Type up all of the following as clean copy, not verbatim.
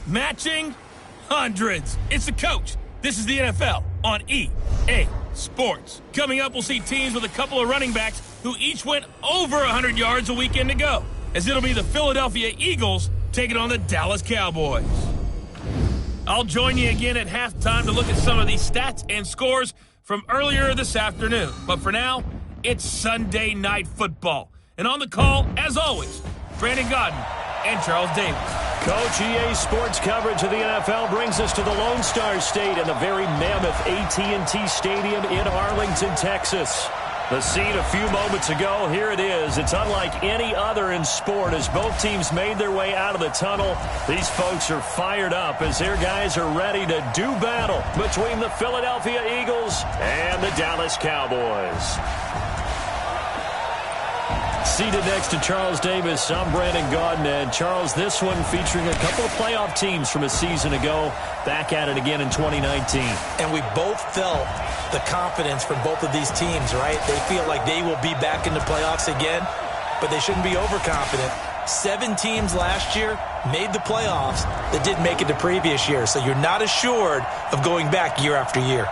Matching hundreds. It's the coach. This is the NFL on EA Sports. Coming up, we'll see teams with a couple of running backs who each went over 100 yards a weekend ago, as it'll be the Philadelphia Eagles taking on the Dallas Cowboys. I'll join you again at halftime to look at some of these stats and scores from earlier this afternoon. But for now, it's Sunday Night Football. And on the call, as always, Brandon Godden and Charles Davis. Coach, EA Sports coverage of the NFL brings us to the Lone Star State and the very mammoth AT&T Stadium in Arlington, Texas. The scene a few moments ago, here it is. It's unlike any other in sport as both teams made their way out of the tunnel. These folks are fired up as their guys are ready to do battle between the Philadelphia Eagles and the Dallas Cowboys. Seated next to Charles Davis, I'm Brandon Godden. And Charles, this one featuring a couple of playoff teams from a season ago, back at it again in 2019. And we both felt the confidence from both of these teams, right? They feel like they will be back in the playoffs again, but they shouldn't be overconfident. 7 teams last year made the playoffs that didn't make it the previous year, so you're not assured of going back year after year.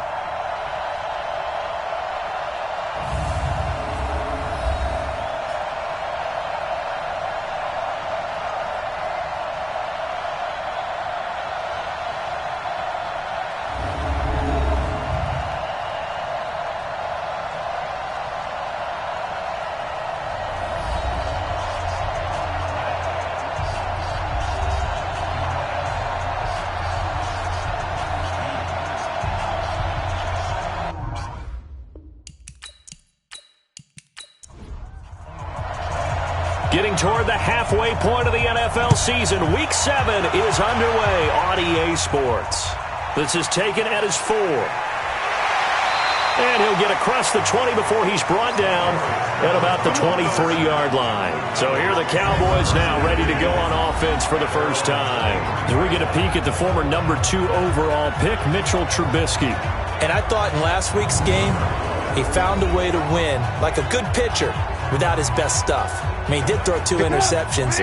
Getting toward the halfway point of the NFL season, Week 7 is underway on EA Sports. This is taken at his 4. And he'll get across the 20 before he's brought down at about the 23-yard line. So here are the Cowboys now ready to go on offense for the first time. As we get a peek at the former number 2 overall pick, Mitchell Trubisky. And I thought in last week's game, he found a way to win like a good pitcher without his best stuff. I mean, he did throw 2 interceptions,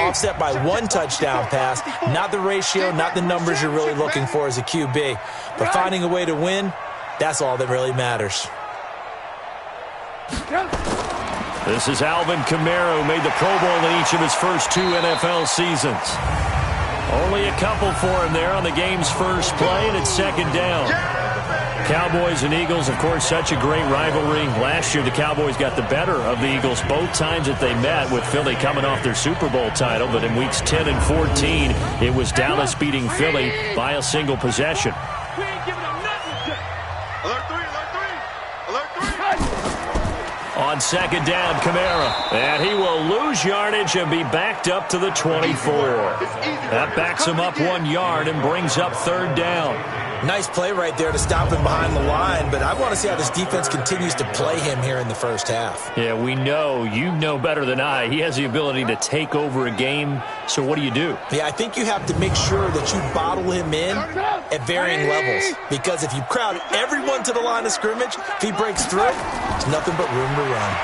offset by 1 touchdown pass. Not the ratio, not the numbers you're really looking for as a QB. But finding a way to win, that's all that really matters. This is Alvin Kamara, who made the Pro Bowl in each of his first 2 NFL seasons. Only a couple for him there on the game's first play, and it's second down. Cowboys and Eagles, of course, such a great rivalry. Last year, the Cowboys got the better of the Eagles both times that they met, with Philly coming off their Super Bowl title. But in weeks 10 and 14, it was Dallas beating Philly by a single possession. On second down, Kamara. And he will lose yardage and be backed up to the 24. That backs him up 1 yard and brings up third down. Nice play right there to stop him behind the line, but I want to see how this defense continues to play him here in the first half. Yeah, we know, you know better than I, he has the ability to take over a game, so what do you do? Yeah, I think you have to make sure that you bottle him in at varying levels, because if you crowd everyone to the line of scrimmage, if he breaks through, there's nothing but room to run.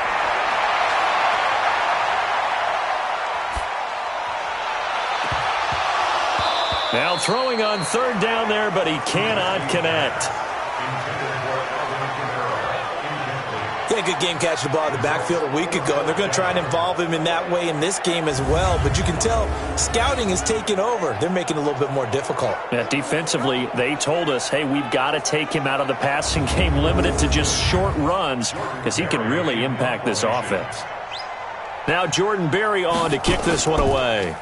Now throwing on third down there, but he cannot connect. Yeah, good game catching the ball in the backfield a week ago, and they're going to try and involve him in that way in this game as well. But you can tell scouting has taken over. They're making it a little bit more difficult. Yeah, defensively, they told us, hey, we've got to take him out of the passing game, limited to just short runs, because he can really impact this offense. Now Jordan Berry on to kick this one away.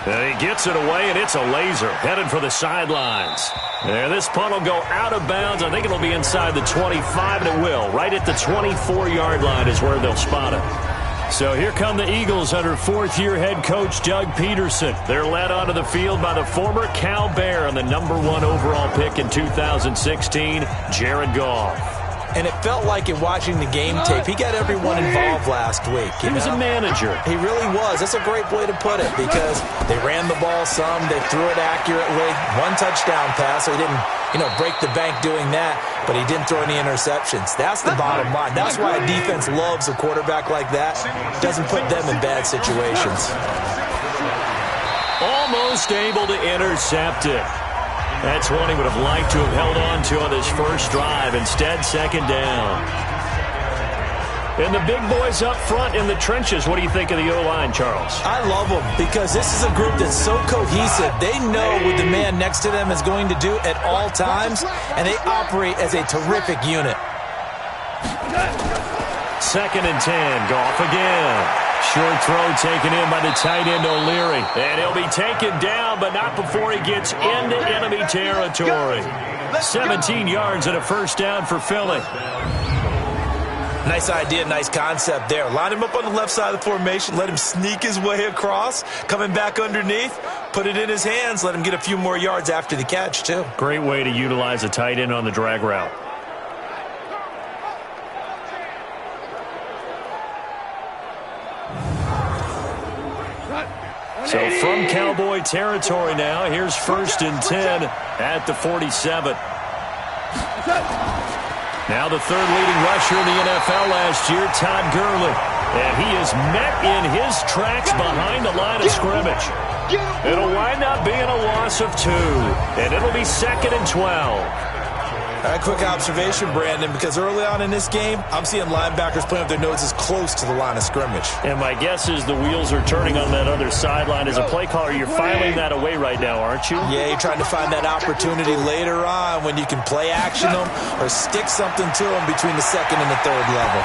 And he gets it away, and it's a laser headed for the sidelines. And this punt will go out of bounds. I think it'll be inside the 25, and it will. Right at the 24-yard line is where they'll spot it. So here come the Eagles under fourth-year head coach Doug Peterson. They're led onto the field by the former Cal Bear and the number 1 overall pick in 2016, Jared Goff. And it felt like in watching the game tape, he got everyone involved last week. He was a manager. He really was. That's a great way to put it, because they ran the ball some, they threw it accurately, 1 touchdown pass, so he didn't, break the bank doing that, but he didn't throw any interceptions. That's the bottom line. That's why a defense loves a quarterback like that. Doesn't put them in bad situations. almost able to intercept it. That's one he would have liked to have held on to on his first drive. Instead, second down. And the big boys up front in the trenches, what do you think of the O-line, Charles? I love them because this is a group that's so cohesive. They know what the man next to them is going to do at all times, and they operate as a terrific unit. Second and 10, Goff again. Short throw taken in by the tight end O'Leary. And he'll be taken down, but not before he gets into enemy territory. 17 yards and a first down for Philly. Nice idea, nice concept there. Line him up on the left side of the formation, let him sneak his way across, coming back underneath, put it in his hands, let him get a few more yards after the catch, too. Great way to utilize a tight end on the drag route. So from Cowboy territory now, here's first and 10 at the 47. Now the third leading rusher in the NFL last year, Todd Gurley. And he is met in his tracks behind the line of scrimmage. It'll wind up being a loss of 2. And it'll be second and 12. All right, quick observation, Brandon, because early on in this game, I'm seeing linebackers playing with their noses close to the line of scrimmage. And my guess is the wheels are turning on that other sideline. As a play caller, you're filing that away right now, aren't you? Yeah, you're trying to find that opportunity later on when you can play action them or stick something to them between the second and the third level.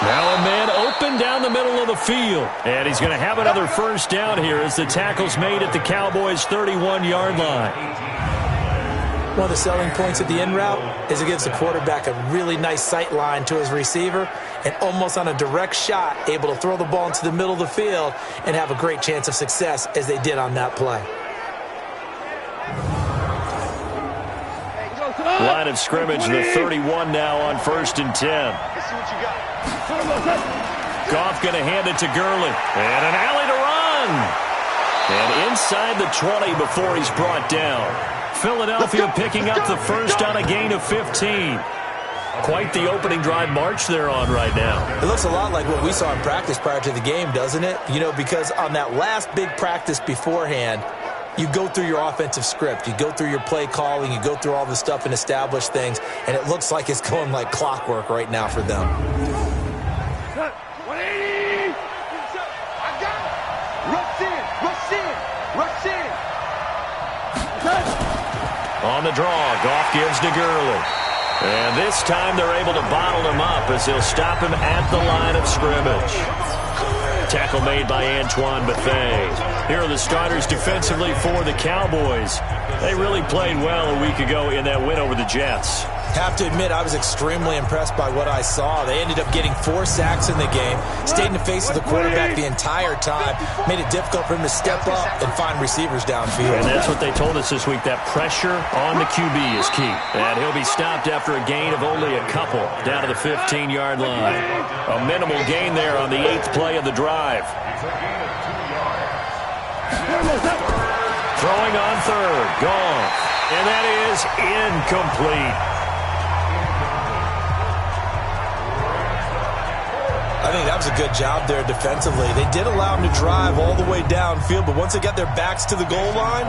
Now a man open down the middle of the field. And he's going to have another first down here as the tackle's made at the Cowboys' 31-yard line. One of the selling points of the in route is it gives the quarterback a really nice sight line to his receiver and almost on a direct shot able to throw the ball into the middle of the field and have a great chance of success as they did on that play. Line of scrimmage, the 31 now on first and 10. Goff going to hand it to Gurley. And an alley to run. And inside the 20 before he's brought down. Philadelphia picking up the first on a gain of 15. Quite the opening drive march they're on right now. It looks a lot like what we saw in practice prior to the game, doesn't it? You know, because on that last big practice beforehand, you go through your offensive script. You go through your play calling. You go through all the stuff and establish things. And it looks like it's going like clockwork right now for them. 180. I got it. Rush in. Rush in. On the draw, Goff gives to Gurley. And this time they're able to bottle him up as they'll stop him at the line of scrimmage. Tackle made by Antoine Bethea. Here are the starters defensively for the Cowboys. They really played well a week ago in that win over the Jets. Have to admit, I was extremely impressed by what I saw. They ended up getting 4 sacks in the game, stayed in the face of the quarterback the entire time, made it difficult for him to step up and find receivers downfield. And that's what they told us this week, that pressure on the QB is key. And he'll be stopped after a gain of only a couple down to the 15-yard line. A minimal gain there on the 8th play of the drive. Throwing on third, Goff. And that is incomplete. I think that was a good job there defensively. They did allow them to drive all the way downfield, but once they got their backs to the goal line,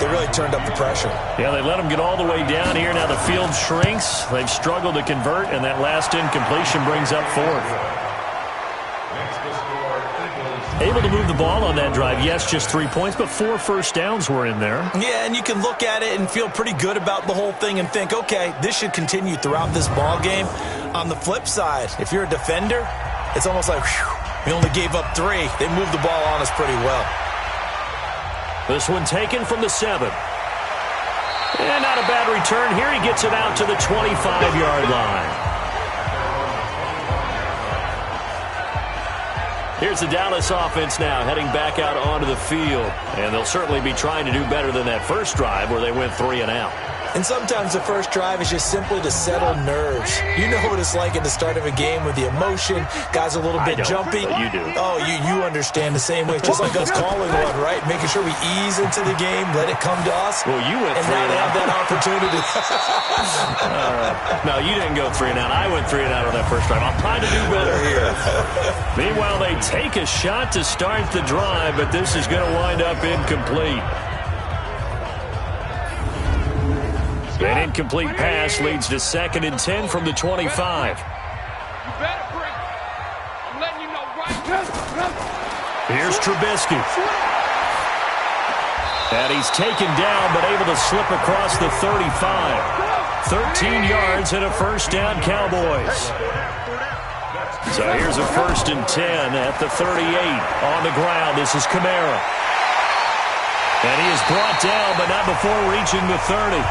they really turned up the pressure. Yeah, they let them get all the way down here. Now the field shrinks. They've struggled to convert, and that last incompletion brings up 4th. Able to move the ball on that drive. Yes, just 3 points, but 4 first downs were in there. Yeah, and you can look at it and feel pretty good about the whole thing and think, okay, this should continue throughout this ball game. On the flip side, if you're a defender, it's almost like, whew, we only gave up 3. They moved the ball on us pretty well. This one taken from the 7. And not a bad return here. He gets it out to the 25-yard line. Here's the Dallas offense now heading back out onto the field. And they'll certainly be trying to do better than that first drive where they went 3 and out. And sometimes the first drive is just simply to settle nerves. You know what it's like at the start of a game with the emotion. Guys are a little bit jumpy. But you do. Oh, you understand the same way. It's just like us calling one, right? Making sure we ease into the game, let it come to us. Well, you went and 3 now and they have out. that opportunity. No, you didn't go 3 and out. I went 3 and out on that first drive. I'm trying to do better here. Meanwhile, they take a shot to start the drive, but this is going to wind up incomplete. An incomplete pass leads to 2nd and 10 from the 25. You better bring it. I'm letting you know right. Here's Trubisky. And he's taken down, but able to slip across the 35. 13 yards and a first down, Cowboys. So here's a 1st and 10 at the 38. On the ground, this is Kamara. And he is brought down, but not before reaching the 30.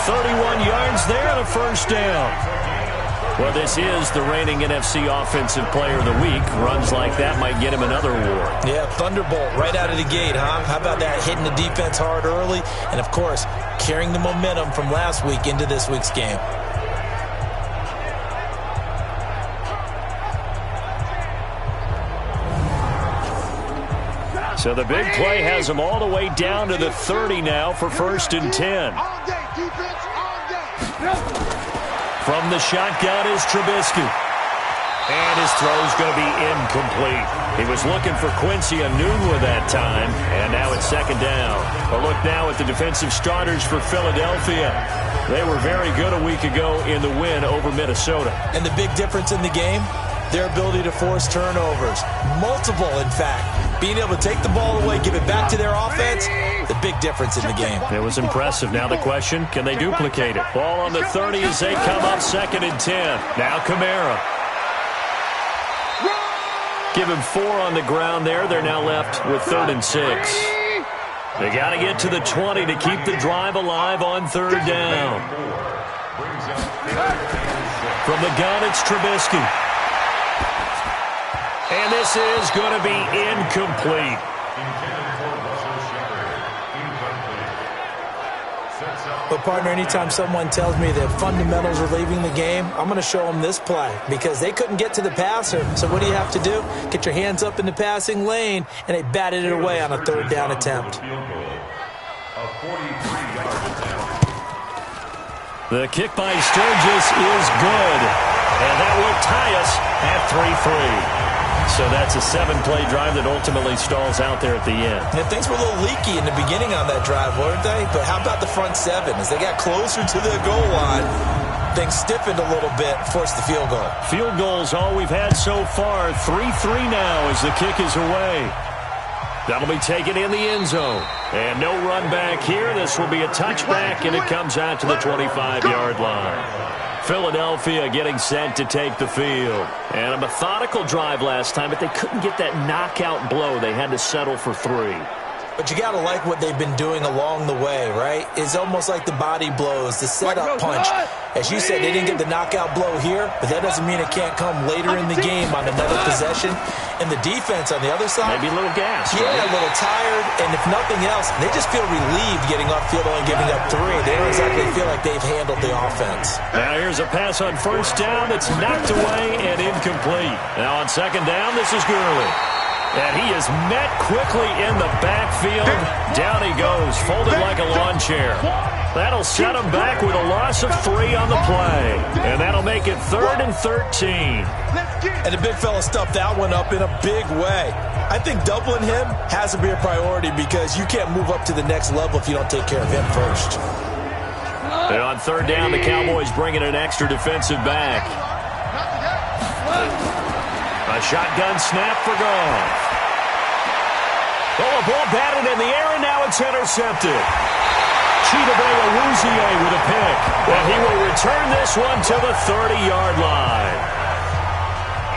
31 yards there and a first down. Well, this is the reigning NFC Offensive Player of the Week. Runs like that might get him another award. Yeah, thunderbolt right out of the gate, huh? How about that? Hitting the defense hard early. And, of course, carrying the momentum from last week into this week's game. So the big play has him all the way down to the 30 now for 1st and 10. All day, defense, all day. From the shotgun is Trubisky. And his throw's going to be incomplete. He was looking for Quincy Enunwa that time, and now it's 2nd down. A look now at the defensive starters for Philadelphia. They were very good a week ago in the win over Minnesota. And the big difference in the game, their ability to force turnovers. Multiple, in fact. Being able to take the ball away, give it back to their offense, the big difference in the game. It was impressive. Now the question, can they duplicate it? Ball on the 30 as they come up 2nd and 10. Now Kamara. Give him 4 on the ground there. They're now left with 3rd and 6. They got to get to the 20 to keep the drive alive on 3rd down. From the gun, it's Trubisky. And this is going to be incomplete. But, partner, anytime someone tells me that fundamentals are leaving the game, I'm going to show them this play because they couldn't get to the passer. So what do you have to do? Get your hands up in the passing lane, and they batted it away on a 3rd down attempt. The kick by Sturgis is good. And that will tie us at 3-3. So that's a 7-play drive that ultimately stalls out there at the end. Yeah, things were a little leaky in the beginning on that drive, weren't they? But how about the front 7? As they got closer to the goal line, things stiffened a little bit, forced the field goal. Field goals all we've had so far. 3-3 now as the kick is away. That'll be taken in the end zone. And no run back here. This will be a touchback, and it comes out to the 25-yard line. Philadelphia getting set to take the field. And a methodical drive last time, but they couldn't get that knockout blow. They had to settle for 3. But you got to like what they've been doing along the way, right? It's almost like the body blows, the setup punch. As you said, they didn't get the knockout blow here, but that doesn't mean it can't come later in the game on another possession. And the defense on the other side, maybe a little gas. Yeah, right? a little tired. And if nothing else, they just feel relieved getting upfield, only giving up 3. They don't exactly feel like they've handled the offense. Now here's a pass on 1st down that's knocked away and incomplete. Now on 2nd down, this is Gurley. And he is met quickly in the backfield. Down he goes, folded like a lawn chair. That'll set him back with a loss of 3 on the play. And that'll make it 3rd and 13. And the big fella stuffed that one up in a big way. I think doubling him has to be a priority because you can't move up to the next level if you don't take care of him first. And on 3rd down, the Cowboys bring in an extra defensive back. A shotgun snap for Goff. Oh, a ball batted in the air, and now it's intercepted. Chidobe Awuzie with a pick. And he will return this one to the 30-yard line.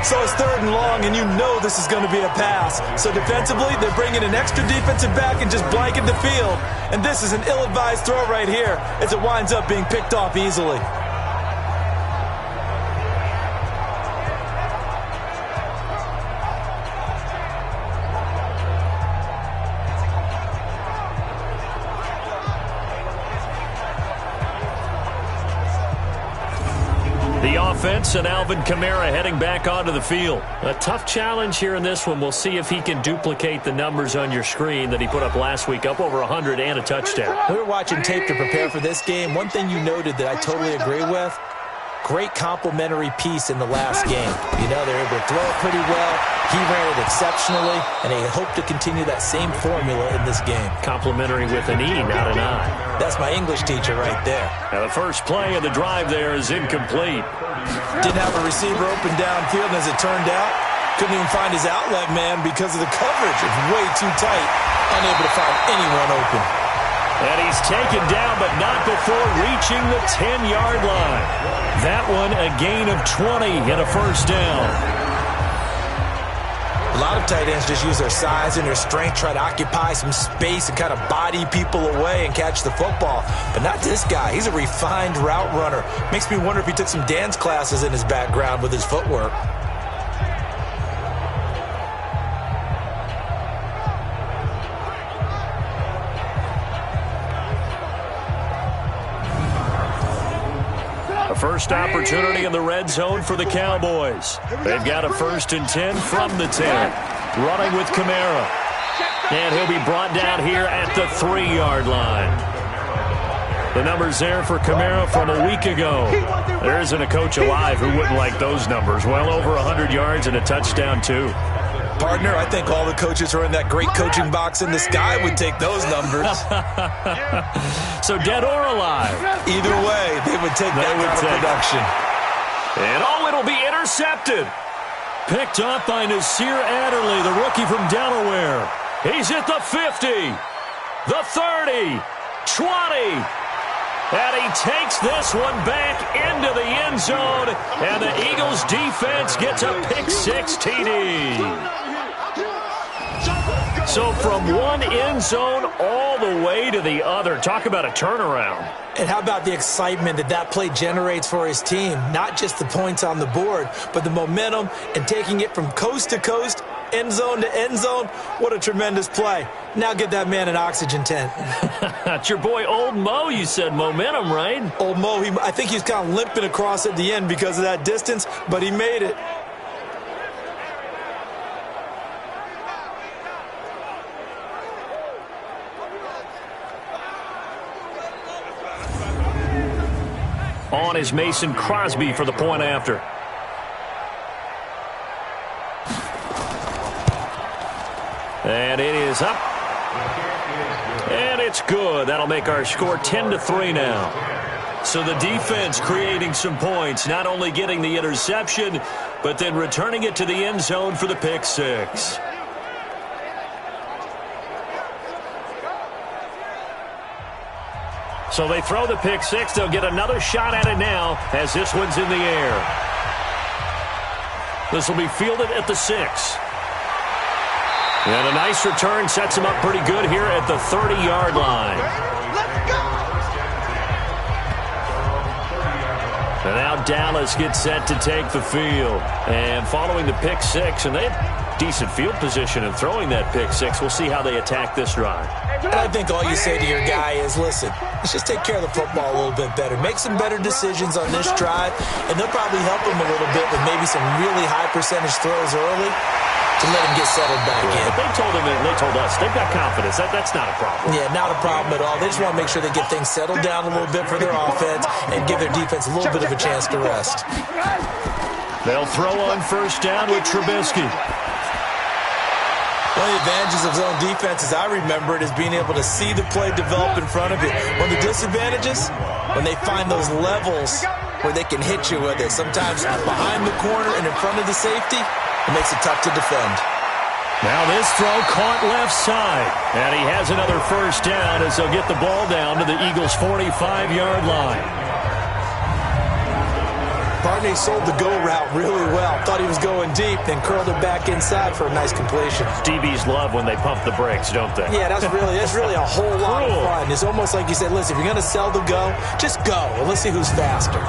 So it's 3rd and long, and you know this is going to be a pass. So defensively, they're bringing an extra defensive back and just blanket the field. And this is an ill-advised throw right here as it winds up being picked off easily. offense, and Alvin Kamara heading back onto the field. A tough challenge here in this one. We'll see if he can duplicate the numbers on your screen that he put up last week, up over 100 and a touchdown. We were watching tape to prepare for this game. One thing you noted that I totally agree with, great complementary piece in the last game. You know, they were able to throw it pretty well. He ran it exceptionally, and they hope to continue that same formula in this game. Complimentary with an E, not an I. That's my English teacher right there. Now the first play of the drive there is incomplete. Didn't have a receiver open downfield, and as it turned out, couldn't even find his outlet man because of the coverage. It's way too tight, unable to find anyone open. And he's taken down, but not before reaching the 10-yard line. That one a gain of 20 and a first down. A lot of tight ends just use their size and their strength, try to occupy some space and kind of body people away and catch the football. But not this guy. He's a refined route runner. Makes me wonder if he took some dance classes in his background with his footwork. First opportunity in the red zone for the Cowboys. They've got a 1st and 10 from the 10. Running with Kamara. And he'll be brought down here at the 3-yard line. The numbers there for Kamara from a week ago. There isn't a coach alive who wouldn't like those numbers. Well over 100 yards and a touchdown, too. Partner, I think all the coaches who are in that great coaching box in the sky would take those numbers. So dead or alive? Either way, they would take that kind of production. And it'll be intercepted. Picked up by Nasir Adderley, the rookie from Delaware. He's at the 50, the 30, 20. And he takes this one back into the end zone. And the Eagles defense gets a pick-6 TD. So from one end zone all the way to the other. Talk about a turnaround. And how about the excitement that play generates for his team? Not just the points on the board, but the momentum and taking it from coast to coast, end zone to end zone. What a tremendous play. Now get that man an oxygen tent. It's your boy Old Mo, you said. Momentum, right? Old Mo, I think he's kind of limping across at the end because of that distance, but he made it. On is Mason Crosby for the point after. And it is up. And it's good. That'll make our score 10-3 now. So the defense creating some points, not only getting the interception, but then returning it to the end zone for the pick-6. So they throw the pick-6. They'll get another shot at it now as this one's in the air. This will be fielded at the 6. And a nice return sets him up pretty good here at the 30-yard line. Let's go! And now Dallas gets set to take the field. And following the pick-6, and they have decent field position in throwing that pick-6. We'll see how they attack this drive. And I think all you say to your guy is, listen, let's just take care of the football a little bit better. Make some better decisions on this drive, and they'll probably help him a little bit with maybe some really high percentage throws early to let him get settled back in. But they told him and they told us they've got confidence. That's not a problem. Yeah, not a problem at all. They just want to make sure they get things settled down a little bit for their offense and give their defense a little bit of a chance to rest. They'll throw on first down with Trubisky. One of the advantages of zone defense, as I remember it, is being able to see the play develop in front of you. One of the disadvantages, when they find those levels where they can hit you with it, sometimes behind the corner and in front of the safety, it makes it tough to defend. Now this throw caught left side. And he has another first down as they'll get the ball down to the Eagles' 45-yard line. Barney sold the go route really well. Thought he was going deep, then curled it back inside for a nice completion. DBs love when they pump the brakes, don't they? Yeah, that's really a whole lot of fun. It's almost like you said, listen, if you're going to sell the go, just go, and let's see who's faster.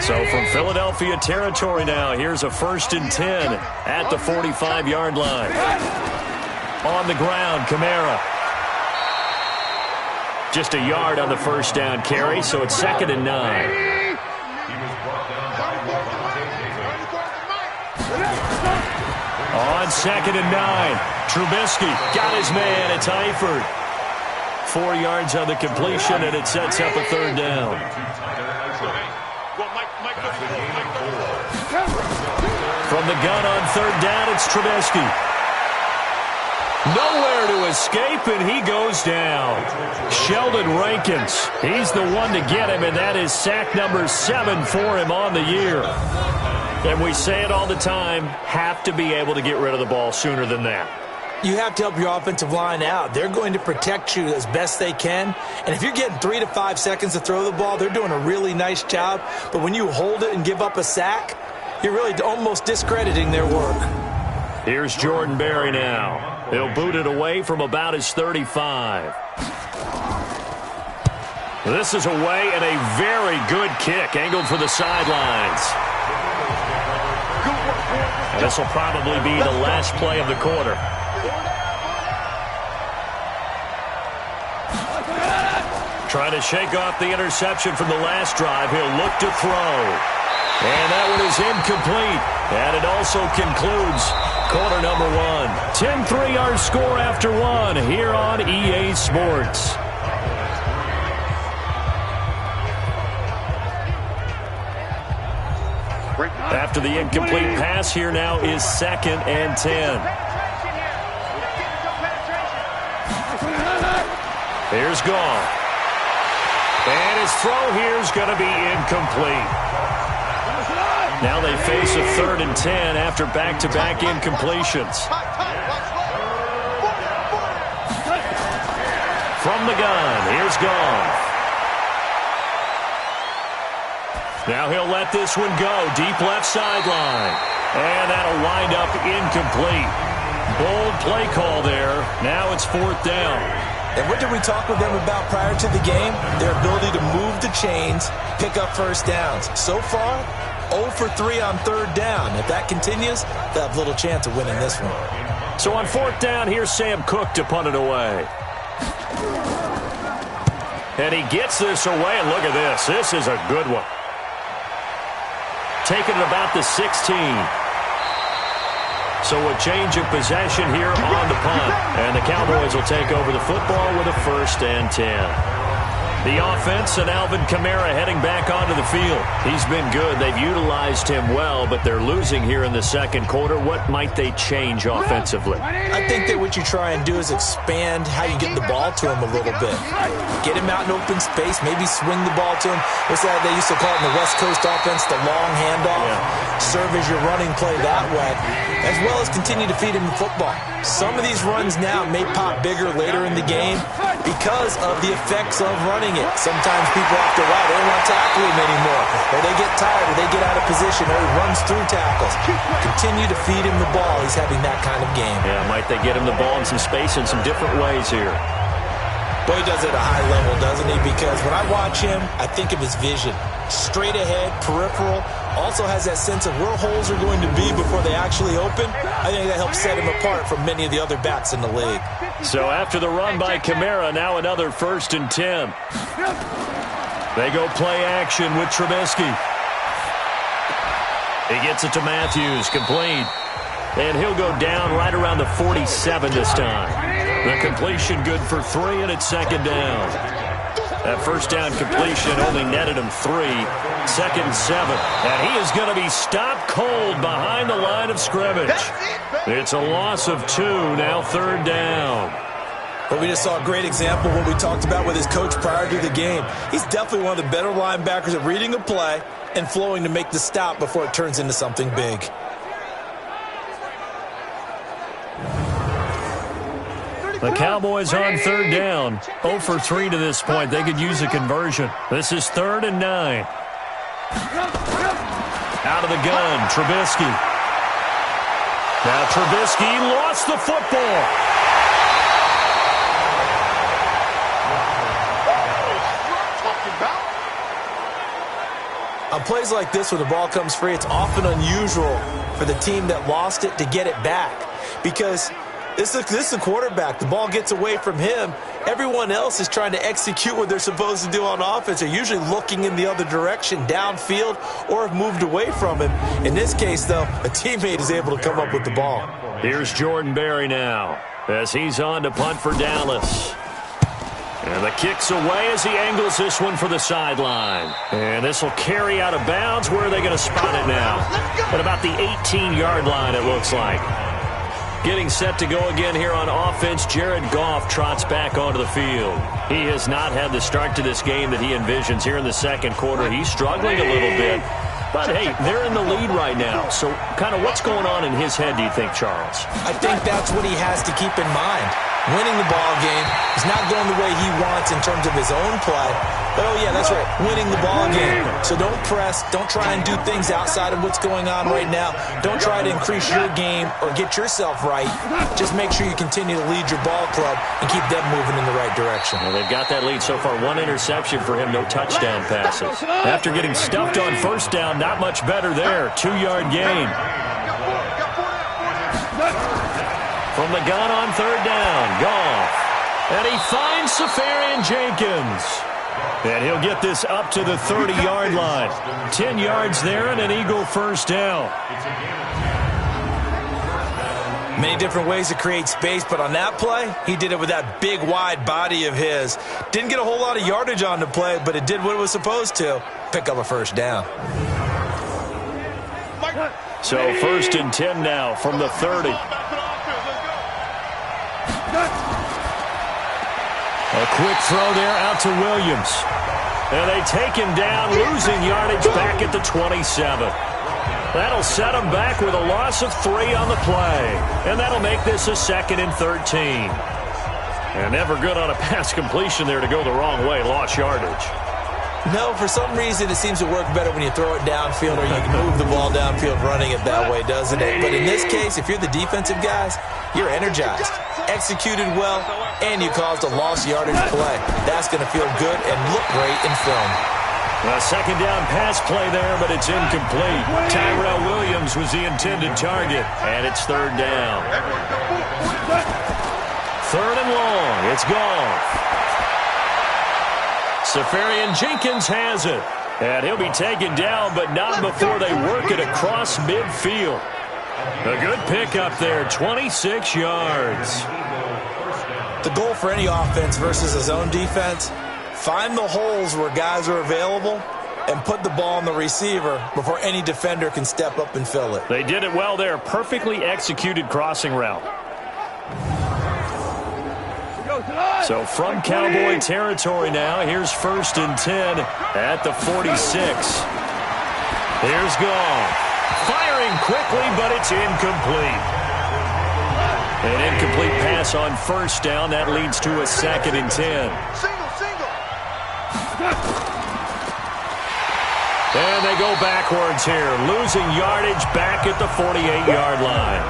So from Philadelphia territory now, here's a 1st and 10 at the 45-yard line. On the ground, Kamara. Just a yard on the first down carry, so it's 2nd and 9. on 2nd and 9. Trubisky got his man. It's Eifert. 4 yards on the completion, and it sets up a 3rd down. From the gun on 3rd down, it's Trubisky. Nowhere to escape, and he goes down. Sheldon Rankins, he's the one to get him, and that is sack number 7 for him on the year. And we say it all the time, have to be able to get rid of the ball sooner than that. You have to help your offensive line out. They're going to protect you as best they can. And if you're getting 3 to 5 seconds to throw the ball, they're doing a really nice job. But when you hold it and give up a sack, you're really almost discrediting their work. Here's Jordan Berry now. He'll boot it away from about his 35. This is away and a very good kick, angled for the sidelines. And this will probably be the last play of the quarter. Trying to shake off the interception from the last drive. He'll look to throw. And that one is incomplete. And it also concludes quarter number 1. 10-3 our score after 1 here on EA Sports. After the incomplete pass, here now is 2nd and 10. Here's Goff. And his throw here is going to be incomplete. Now they face a 3rd and 10 after back-to-back incompletions. From the gun, here's Goff. Now he'll let this one go, deep left sideline. And that'll wind up incomplete. Bold play call there. Now it's 4th down. And what did we talk with them about prior to the game? Their ability to move the chains, pick up first downs. So far, 0 for 3 on 3rd down. If that continues, they'll have little chance of winning this one. So on 4th down, here's Sam Cook to punt it away. And he gets this away, and look at this. This is a good one. Taking it about the 16. So a change of possession here on the punt. And the Cowboys will take over the football with a 1st and 10. The offense and Alvin Kamara heading back onto the field. He's been good. They've utilized him well, but they're losing here in the 2nd quarter. What might they change offensively? I think that what you try and do is expand how you get the ball to him a little bit. Get him out in open space, maybe swing the ball to him. What's that they used to call it in the West Coast offense, the long handoff? Yeah. Serve as your running play that way, as well as continue to feed him the football. Some of these runs now may pop bigger later in the game because of the effects of running it. Sometimes people after a while, they don't want to tackle him anymore. Or they get tired, or they get out of position, or he runs through tackles. Continue to feed him the ball. He's having that kind of game. Yeah, might they get him the ball in some space in some different ways here. Boy, he does it at a high level, doesn't he? Because when I watch him, I think of his vision. Straight ahead, peripheral. Also has that sense of where holes are going to be before they actually open. I think that helps set him apart from many of the other backs in the league. So after the run by Kamara, now another 1st and 10. They go play action with Trubisky. He gets it to Matthews, complete. And he'll go down right around the 47 this time. The completion good for 3, and it's 2nd down. That 1st down completion only netted him 3. 2nd and 7. And he is going to be stopped cold behind the line of scrimmage. It's a loss of 2, now 3rd down. But we just saw a great example of what we talked about with his coach prior to the game. He's definitely one of the better linebackers at reading a play and flowing to make the stop before it turns into something big. The Cowboys on 3rd down. 0 for 3 to this point. They could use a conversion. This is 3rd and 9. Out of the gun, Trubisky. Now Trubisky lost the football. On plays like this where the ball comes free, it's often unusual for the team that lost it to get it back. Because This is the quarterback. The ball gets away from him. Everyone else is trying to execute what they're supposed to do on offense. They're usually looking in the other direction, downfield, or have moved away from him. In this case, though, a teammate is able to come up with the ball. Here's Jordan Berry now as he's on to punt for Dallas. And the kick's away as he angles this one for the sideline. And this will carry out of bounds. Where are they going to spot it now? At about the 18-yard line, it looks like. Getting set to go again here on offense, Jared Goff trots back onto the field. He has not had the start to this game that he envisions here in the second quarter. He's struggling a little bit. But, hey, they're in the lead right now. So kind of what's going on in his head, do you think, Charles? I think that's what he has to keep in mind. Winning the ball game is not going the way he wants in terms of his own play. But, oh, yeah, that's right, winning the ball game. So don't press. Don't try and do things outside of what's going on right now. Don't try to increase your game or get yourself right. Just make sure you continue to lead your ball club and keep them moving in the right direction. Well, they've got that lead so far. One interception for him, no touchdown passes. After getting stuffed on first down, not much better there. 2-yard gain. From the gun on third down, Goff. And he finds Safarian Jenkins. And he'll get this up to the 30-yard line. 10 yards there and an Eagle first down. Many different ways to create space, but on that play, he did it with that big, wide body of his. Didn't get a whole lot of yardage on the play, but it did what it was supposed to. Pick up a first down. So first and 10 now from the 30. A quick throw there out to Williams. And they take him down, losing yardage back at the 27. That'll set him back with a loss of 3 on the play. And that'll make this a 2nd and 13. And never good on a pass completion there to go the wrong way. Lost yardage. No, for some reason it seems to work better when you throw it downfield or you can move the ball downfield running it that way, doesn't it? But in this case, if you're the defensive guys, you're energized, executed well, and you caused a lost yardage play. That's going to feel good and look great in film. A second down pass play there, but it's incomplete. Tyrell Williams was the intended target, and it's third down. Third and long. It's Goff. Safarian Jenkins has it. And he'll be taken down, but not before they work it across midfield. A good pickup there, 26 yards. The goal for any offense versus his own defense, find the holes where guys are available and put the ball on the receiver before any defender can step up and fill it. They did it well there. Perfectly executed crossing route. So from Cowboy territory now, here's first and 10 at the 46. Here's Goff. Firing quickly, but it's incomplete. An incomplete pass on first down. That leads to a 2nd and 10. And they go backwards here, losing yardage back at the 48-yard line.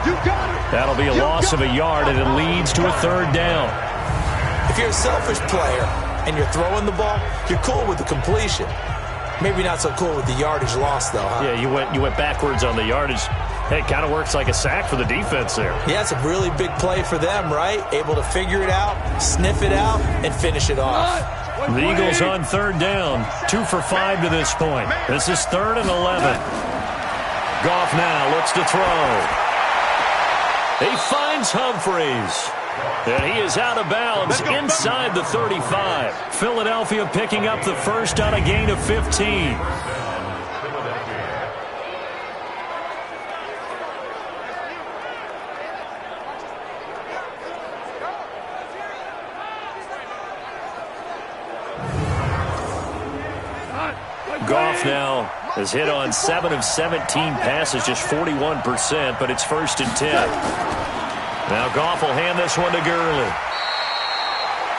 That'll be a loss of a yard, and it leads to a third down. If you're a selfish player and you're throwing the ball, you're cool with the completion. Maybe not so cool with the yardage loss, though, huh? Yeah, you went backwards on the yardage. Hey, it kind of works like a sack for the defense there. Yeah, it's a really big play for them, right? Able to figure it out, sniff it out, and finish it off. The Eagles on third down, 2 for 5 to this point. This is 3rd and 11. Goff now looks to throw. He finds Humphreys. And he is out of bounds inside the 35. Philadelphia picking up the first on a gain of 15. Goff now has hit on 7 of 17 passes, just 41%, but it's first and 10. Now Goff will hand this one to Gurley.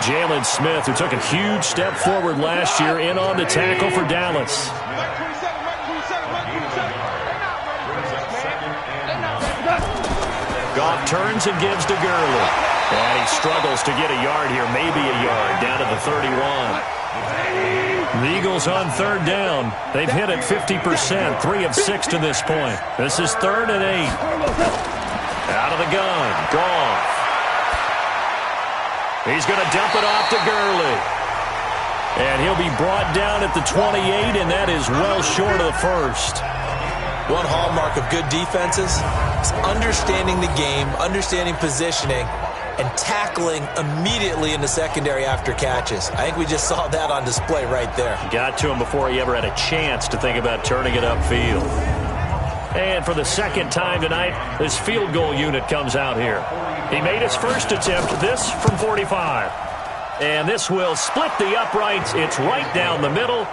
Jalen Smith, who took a huge step forward last year, in on the tackle for Dallas. Goff turns and gives to Gurley. And he struggles to get a yard here, maybe a yard, down to the 31. The Eagles on third down. They've hit it 50%, 3 of 6 to this point. This is 3rd and 8. Out of the gun, Goff. He's going to dump it off to Gurley. And he'll be brought down at the 28, and that is well short of the first. One hallmark of good defenses is understanding the game, understanding positioning, and tackling immediately in the secondary after catches. I think we just saw that on display right there. Got to him before he ever had a chance to think about turning it upfield. And for the second time tonight, this field goal unit comes out here. He made his first attempt, this from 45. And this will split the uprights. It's right down the middle.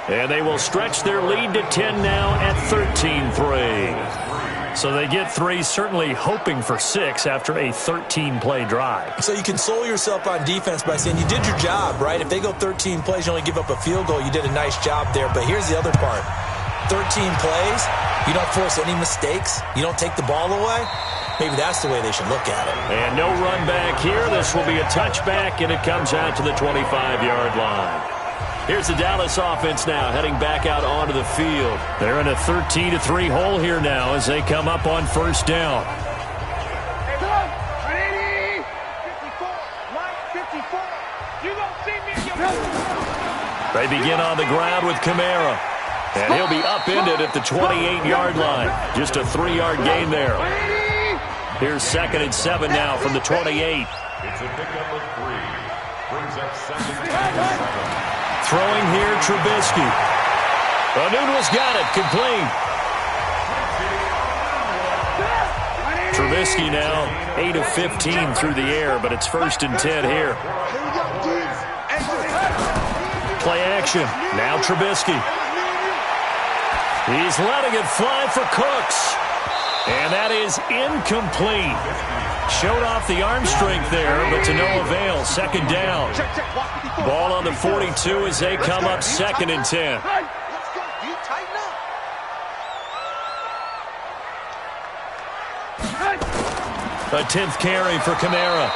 And they will stretch their lead to 10 now at 13-3. So they get 3, certainly hoping for 6 after a 13-play drive. So you console yourself on defense by saying you did your job, right? If they go 13 plays, you only give up a field goal, you did a nice job there. But here's the other part. 13 plays, you don't force any mistakes, you don't take the ball away. Maybe that's the way they should look at it. And no run back here. This will be a touchback, and it comes out to the 25-yard line. Here's the Dallas offense now, heading back out onto the field. They're in a 13-3 hole here now as they come up on first down. They begin on the ground with Kamara. And he'll be upended at the 28-yard line. Just a 3-yard gain there. Here's 2nd and 7 now from the 28. It's a pickup of 3. Brings up 2nd and 7. Throwing here, Trubisky. Anunwa's got it, complete. Trubisky now 8 of 15 through the air, but it's 1st and 10 here. Play action. Now Trubisky. He's letting it fly for Cooks. And that is incomplete. Showed off the arm strength there, but to no avail. 2nd down. Ball on the 42 as they come up 2nd and 10. A 10th carry for Kamara.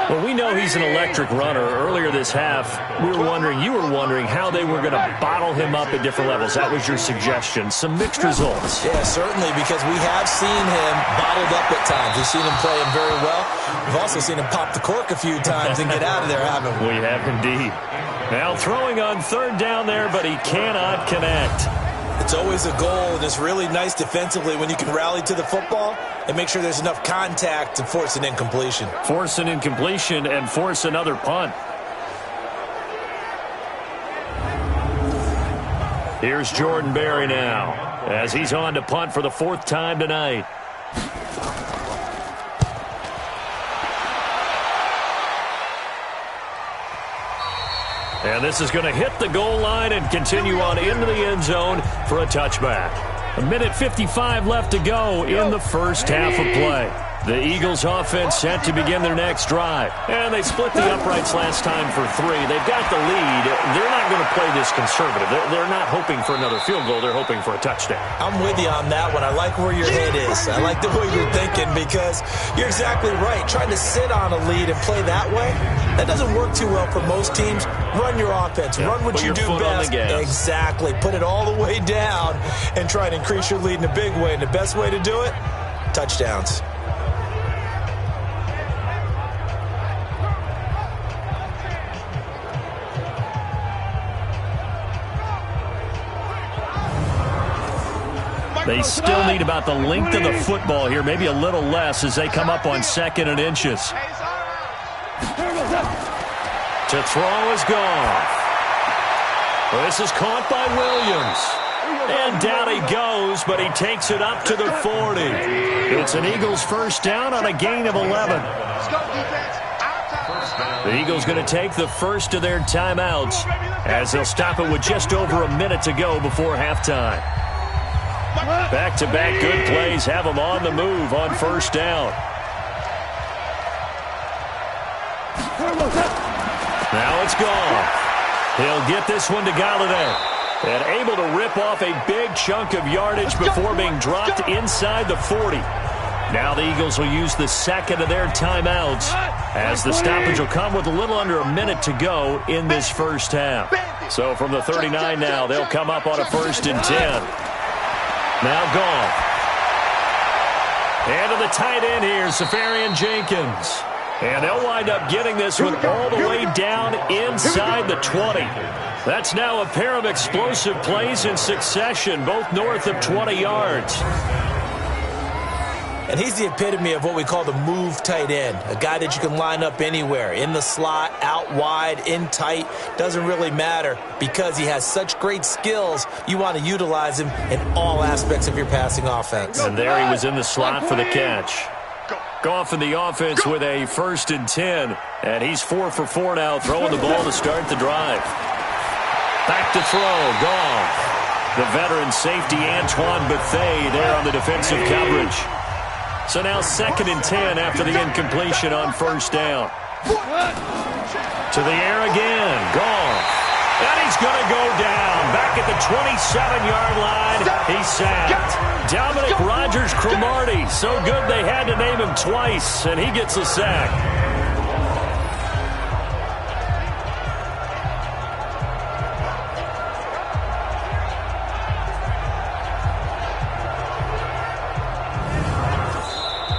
Well, we know he's an electric runner. Earlier this half, you were wondering how they were going to bottle him up at different levels. That was your suggestion. Some mixed results. Yeah, certainly, because we have seen him bottled up at times. We've seen him playing very well. We've also seen him pop the cork a few times and get out of there, haven't we? We have indeed. Now throwing on 3rd down there, but he cannot connect. It's always a goal, and it's really nice defensively when you can rally to the football and make sure there's enough contact to force an incompletion. Force an incompletion and force another punt. Here's Jordan Berry now as he's on to punt for the 4th time tonight. And this is going to hit the goal line and continue on into the end zone for a touchback. 1:55 left to go in the first half of play. The Eagles offense set to begin their next drive. And they split the uprights last time for 3. They've got the lead. They're not going to play this conservative. They're not hoping for another field goal. They're hoping for a touchdown. I'm with you on that one. I like where your head is. I like the way you're thinking because you're exactly right. Trying to sit on a lead and play that way, that doesn't work too well for most teams. Run your offense. Run what you do best. Exactly. Put it all the way down and try to increase your lead in a big way. And the best way to do it, touchdowns. They still need about the length of the football here, maybe a little less as they come up on 2nd and inches. To throw is gone. This is caught by Williams. And down he goes, but he takes it up to the 40. It's an Eagles 1st down on a gain of 11. The Eagles going to take the first of their timeouts as they'll stop it with just over a minute to go before halftime. Back-to-back good plays have them on the move on 1st down. Now it's gone. He'll get this one to Galladay. And able to rip off a big chunk of yardage before being dropped inside the 40. Now the Eagles will use the 2nd of their timeouts as the stoppage will come with a little under a minute to go in this first half. So from the 39 now, they'll come up on a 1st and 10. Now gone. And to the tight end here, Safarian Jenkins. And they'll wind up getting this one all the way down inside the 20. That's now a pair of explosive plays in succession, both north of 20 yards. And he's the epitome of what we call the move tight end, a guy that you can line up anywhere, in the slot, out wide, in tight, doesn't really matter because he has such great skills. You want to utilize him in all aspects of your passing offense. And there he was in the slot for the catch. Goff in the offense with a 1st and 10, and he's 4 for 4 now, throwing the ball to start the drive. Back to throw, Goff. The veteran safety Antoine Bethea there on the defensive coverage. So now 2nd and 10 after the incompletion on 1st down. To the air again, Goff. And he's going to go down. Back at the 27-yard line, he's sacked. Dominic Rodgers-Cromartie, so good they had to name him twice, and he gets a sack.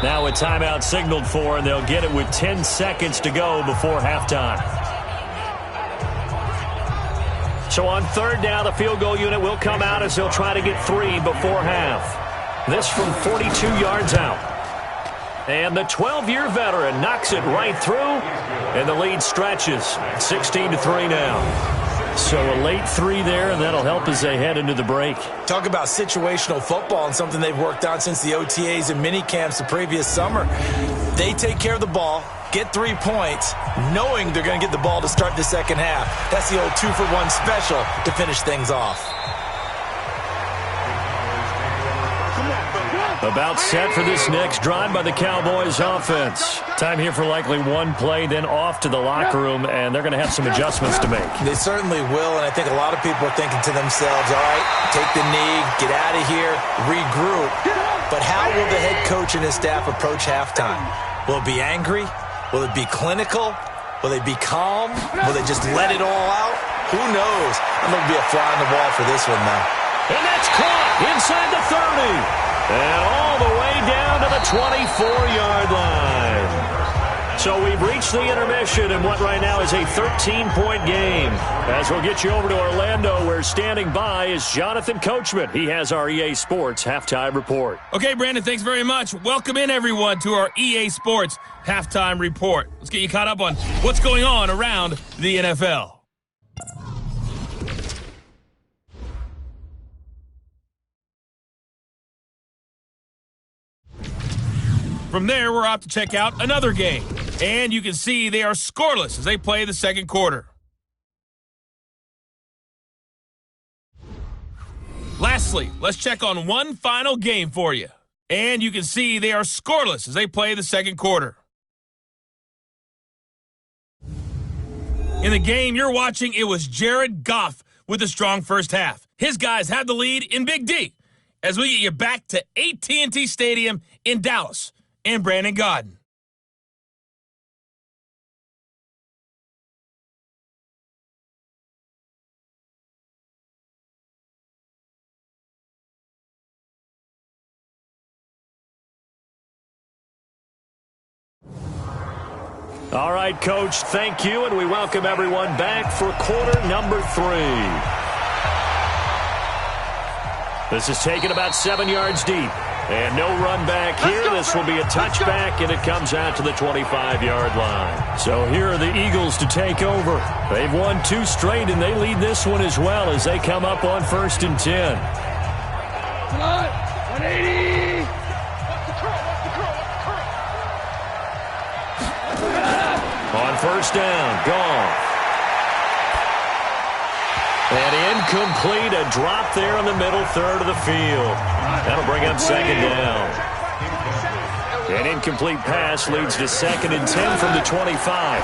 Now a timeout signaled for, and they'll get it with 10 seconds to go before halftime. So on 3rd down, the field goal unit will come out as they'll try to get 3 before half. This from 42 yards out. And the 12-year veteran knocks it right through, and the lead stretches. 16-3 now. So a late 3 there, and that'll help as they head into the break. Talk about situational football and something they've worked on since the OTAs and mini camps the previous summer. They take care of the ball, get 3 points, knowing they're going to get the ball to start the second half. That's the old 2-for-1 special to finish things off. About set for this next drive by the Cowboys offense. Time here for likely one play, then off to the locker room, and they're going to have some adjustments to make. They certainly will, and I think a lot of people are thinking to themselves, all right, take the knee, get out of here, regroup. But how will the head coach and his staff approach halftime? Will it be angry? Will it be clinical? Will they be calm? Will they just let it all out? Who knows? I'm going to be a fly on the wall for this one, though. And that's caught inside the 30. And all the way down to the 24-yard line. So we've reached the intermission in what right now is a 13-point game. As we'll get you over to Orlando, where standing by is Jonathan Coachman. He has our EA Sports Halftime Report. Okay, Brandon, thanks very much. Welcome in, everyone, to our EA Sports Halftime Report. Let's get you caught up on what's going on around the NFL. From there, we're off to check out another game. And you can see they are scoreless as they play the second quarter. Lastly, let's check on one final game for you. And you can see they are scoreless as they play the second quarter. In the game you're watching, it was Jared Goff with a strong first half. His guys had the lead in Big D as we get you back to AT&T Stadium in Dallas. And Brandon Godden. All right, Coach, thank you, and we welcome everyone back for quarter number 3. This is taken about 7 yards deep. And no run back here. This will be a touchback, and it comes out to the 25-yard line. So here are the Eagles to take over. They've won 2 straight, and they lead this one as well as they come up on 1st and 10. 180. On 1st down, Goff. And incomplete, a drop there in the middle third of the field. That'll bring up 2nd down. An incomplete pass leads to 2nd and 10 from the 25.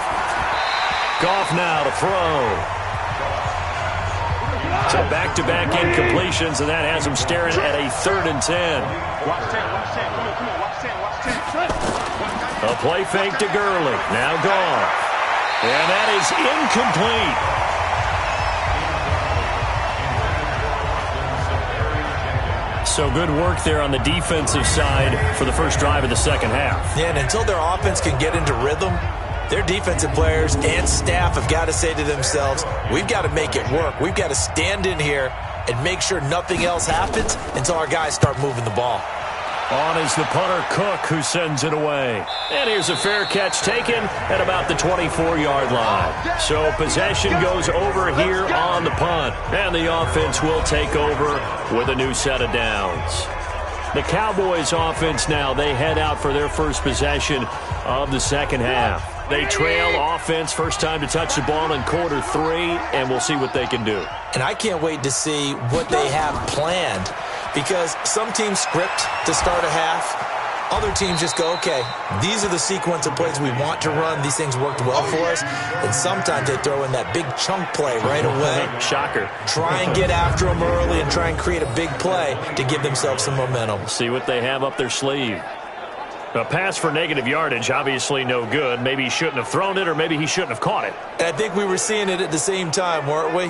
Goff now to throw. So back-to-back incompletions, and that has him staring at a 3rd and 10. A play fake to Gurley. Now Goff. And that is incomplete. So good work there on the defensive side for the first drive of the second half. Yeah, and until their offense can get into rhythm, their defensive players and staff have got to say to themselves, we've got to make it work. We've got to stand in here and make sure nothing else happens until our guys start moving the ball. On is the punter, Cook, who sends it away. And here's a fair catch taken at about the 24-yard line. So possession goes over here on the punt. And the offense will take over with a new set of downs. The Cowboys offense now, they head out for their first possession of the second half. They trail offense, first time to touch the ball in quarter 3, and we'll see what they can do. And I can't wait to see what they have planned, because some teams script to start a half. Other teams just go, okay, these are the sequence of plays we want to run. These things worked well for us. And sometimes they throw in that big chunk play right away. Shocker. Try and get after them early and try and create a big play to give themselves some momentum. See what they have up their sleeve. A pass for negative yardage, obviously no good. Maybe he shouldn't have thrown it, or maybe he shouldn't have caught it. And I think we were seeing it at the same time, weren't we?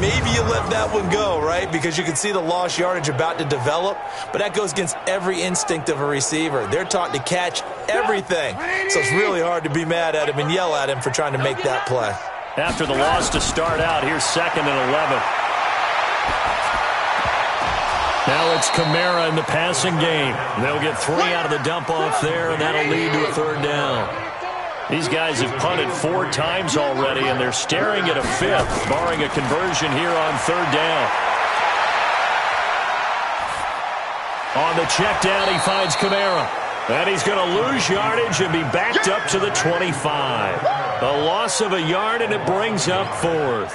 Maybe you let that one go, right? Because you can see the lost yardage about to develop. But that goes against every instinct of a receiver. They're taught to catch everything. So it's really hard to be mad at him and yell at him for trying to make that play. After the loss to start out, here's 2nd and 11. Now it's Kamara in the passing game. They'll get 3 out of the dump-off there, and that'll lead to a 3rd down. These guys have punted 4 times already, and they're staring at a 5th, barring a conversion here on 3rd down. On the check down, he finds Kamara. And he's going to lose yardage and be backed up to the 25. A loss of a yard, and it brings up 4th.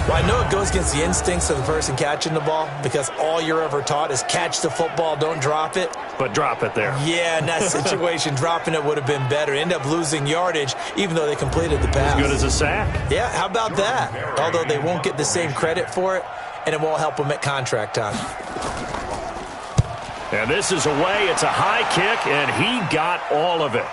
Well, I know it goes against the instincts of the person catching the ball, because all you're ever taught is catch the football, don't drop it. But drop it there. Yeah, in that situation, dropping it would have been better. End up losing yardage, even though they completed the pass. As good as a sack. Yeah, how about that? Although they won't get the same credit for it, and it won't help them at contract time. And this is away. It's a high kick, and he got all of it.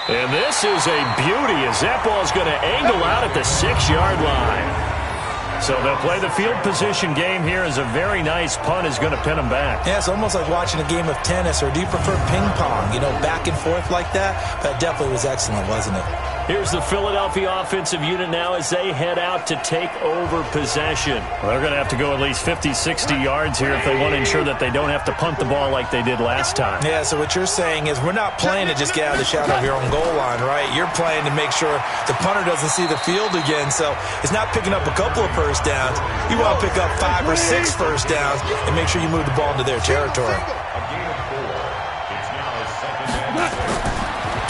And this is a beauty as that ball's going to angle out at the 6-yard line. So they'll play the field position game here as a very nice punt is going to pin them back. Yeah, it's almost like watching a game of tennis, or do you prefer ping pong? You know, back and forth like that? That definitely was excellent, wasn't it? Here's the Philadelphia offensive unit now as they head out to take over possession. Well, they're going to have to go at least 50, 60 yards here if they want to ensure that they don't have to punt the ball like they did last time. Yeah, so what you're saying is we're not playing to just get out of the shadow of your own goal line, right? You're playing to make sure the punter doesn't see the field again. So it's not picking up a couple of first downs. You want to pick up 5 or 6 first downs and make sure you move the ball into their territory.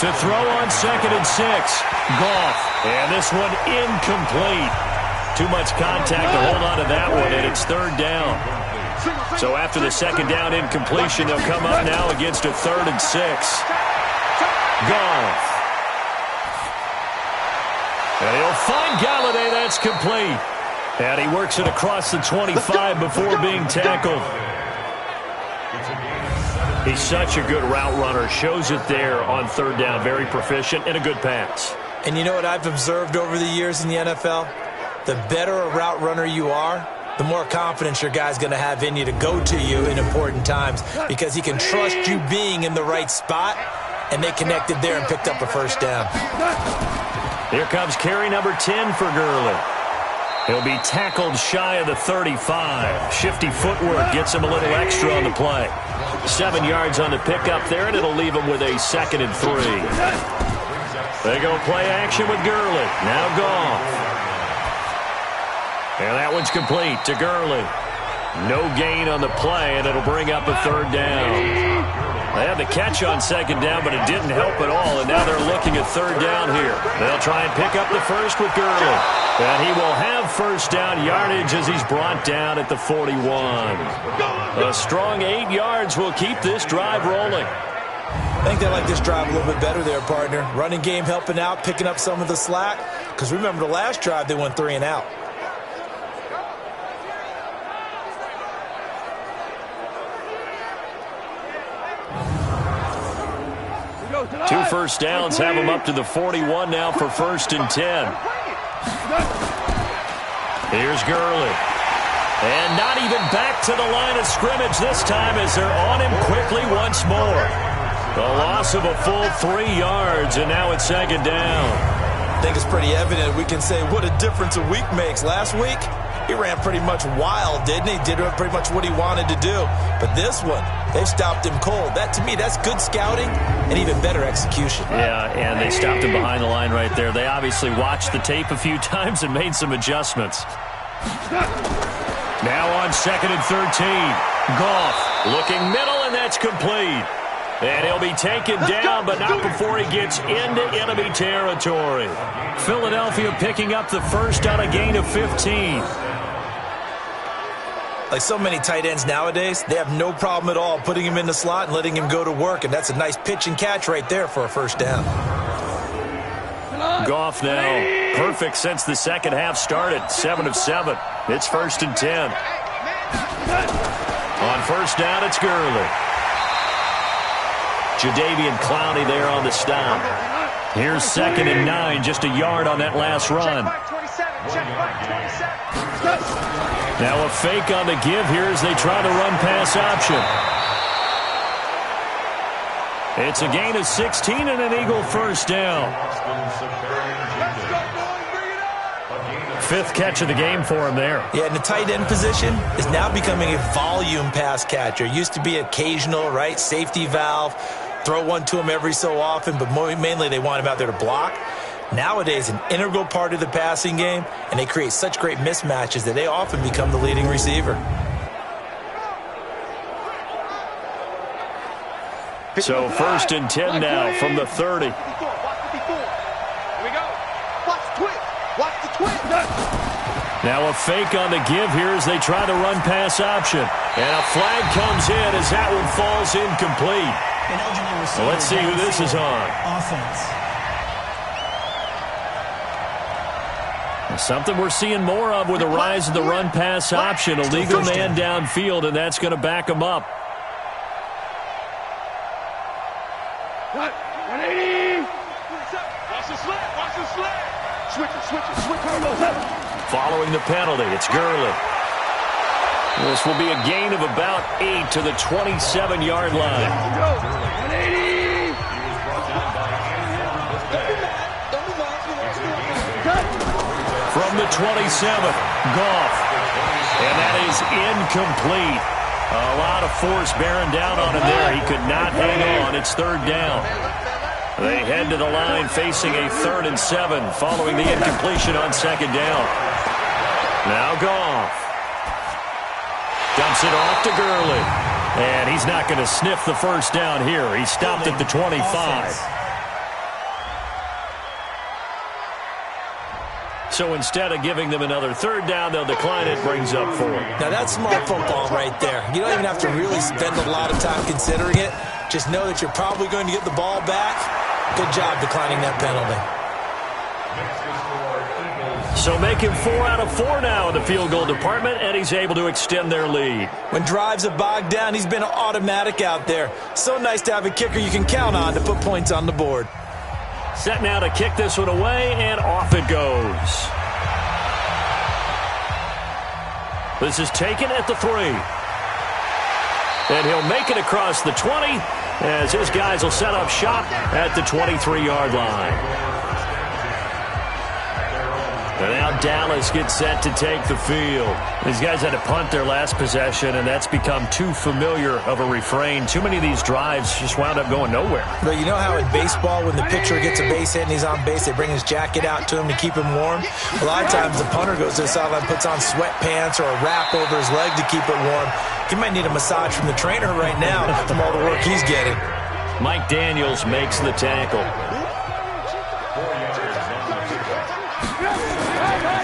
To throw on 2nd and 6. Goff. And this one incomplete. Too much contact to hold on to that one, and it's 3rd down. So after the 2nd down incompletion, they'll come up now against a 3rd and 6. Goff. And he'll find Galladay. That's complete. And he works it across the 25 before being tackled. He's such a good route runner. Shows it there on 3rd down. Very proficient and a good pass. And you know what I've observed over the years in the NFL? The better a route runner you are, the more confidence your guy's going to have in you to go to you in important times, because he can trust you being in the right spot, and they connected there and picked up a first down. Here comes carry number 10 for Gurley. He'll be tackled shy of the 35. Shifty footwork gets him a little extra on the play. 7 yards on the pickup there, and it'll leave him with a 2nd and 3. They go play action with Gurley. Now Goff. And that one's complete to Gurley. No gain on the play, and it'll bring up a 3rd down. They had the catch on 2nd down, but it didn't help at all, and now they're looking at 3rd down here. They'll try and pick up the first with Gurley. And he will have first down yardage as he's brought down at the 41. A strong 8 yards will keep this drive rolling. I think they like this drive a little bit better there, partner. Running game helping out, picking up some of the slack. Because remember, the last drive, they went 3 and out. Two first downs have him up to the 41 now for 1st and 10. Here's Gurley. And not even back to the line of scrimmage this time as they're on him quickly once more. The loss of a full 3 yards, and now it's second down. I think it's pretty evident. We can say what a difference a week makes. Last week, he ran pretty much wild, didn't he? Did pretty much what he wanted to do. But this one, they've stopped him cold. That, to me, that's good scouting and even better execution. Yeah, and they stopped him behind the line right there. They obviously watched the tape a few times and made some adjustments. Now on 2nd and 13. Goff looking middle, and that's complete. And he'll be taken down, but not before he gets into enemy territory. Philadelphia picking up the first on a gain of 15. Like so many tight ends nowadays, they have no problem at all putting him in the slot and letting him go to work, and that's a nice pitch and catch right there for a first down. Goff now, perfect since the second half started, 7 of 7. It's 1st and 10. On first down, it's Gurley. Jadeveon Clowney there on the stop. Here's 2nd and 9, just a yard on that last run. Now a fake on the give here as they try to run pass option. It's a gain of 16 and an Eagle first down. 5th catch of the game for him there. Yeah, and the tight end position is now becoming a volume pass catcher. Used to be occasional, right? Safety valve. Throw one to him every so often, but mainly they want him out there to block. Nowadays, an integral part of the passing game, and they create such great mismatches that they often become the leading receiver. So 1st and 10 now from the 30. Here we go. Watch the twist. Watch the twist. Now a fake on the give here as they try to run pass option. And a flag comes in as that one falls incomplete. Well, let's see who this is on. Offense. Something we're seeing more of with the rise of the run-pass option. A legal man downfield, and that's going to back him up. 180. Watch the slant. Watch the slant. Switch it. Following the penalty, it's Gurley. This will be a gain of about 8 to the 27-yard line. 180. From the 27th, Goff. And that is incomplete. A lot of force bearing down on him there. He could not hang on. It's 3rd down. They head to the line facing a 3rd and 7 following the incompletion on 2nd down. Now Goff. Dumps it off to Gurley. And he's not going to sniff the first down here. He stopped at the 25. So instead of giving them another 3rd down, they'll decline it, brings up 4. Now that's smart football right there. You don't even have to really spend a lot of time considering it. Just know that you're probably going to get the ball back. Good job declining that penalty. So making 4 out of 4 now in the field goal department, and he's able to extend their lead. When drives are bogged down, he's been automatic out there. So nice to have a kicker you can count on to put points on the board. Set now to kick this one away, and off it goes. This is taken at the 3. And he'll make it across the 20 as his guys will set up shop at the 23-yard line. And now Dallas gets set to take the field. These guys had to punt their last possession, and that's become too familiar of a refrain. Too many of these drives just wound up going nowhere. But you know how in baseball, when the pitcher gets a base hit and he's on base, they bring his jacket out to him to keep him warm? A lot of times the punter goes to the sideline, puts on sweatpants or a wrap over his leg to keep it warm. He might need a massage from the trainer right now from all the work he's getting. Mike Daniels makes the tackle.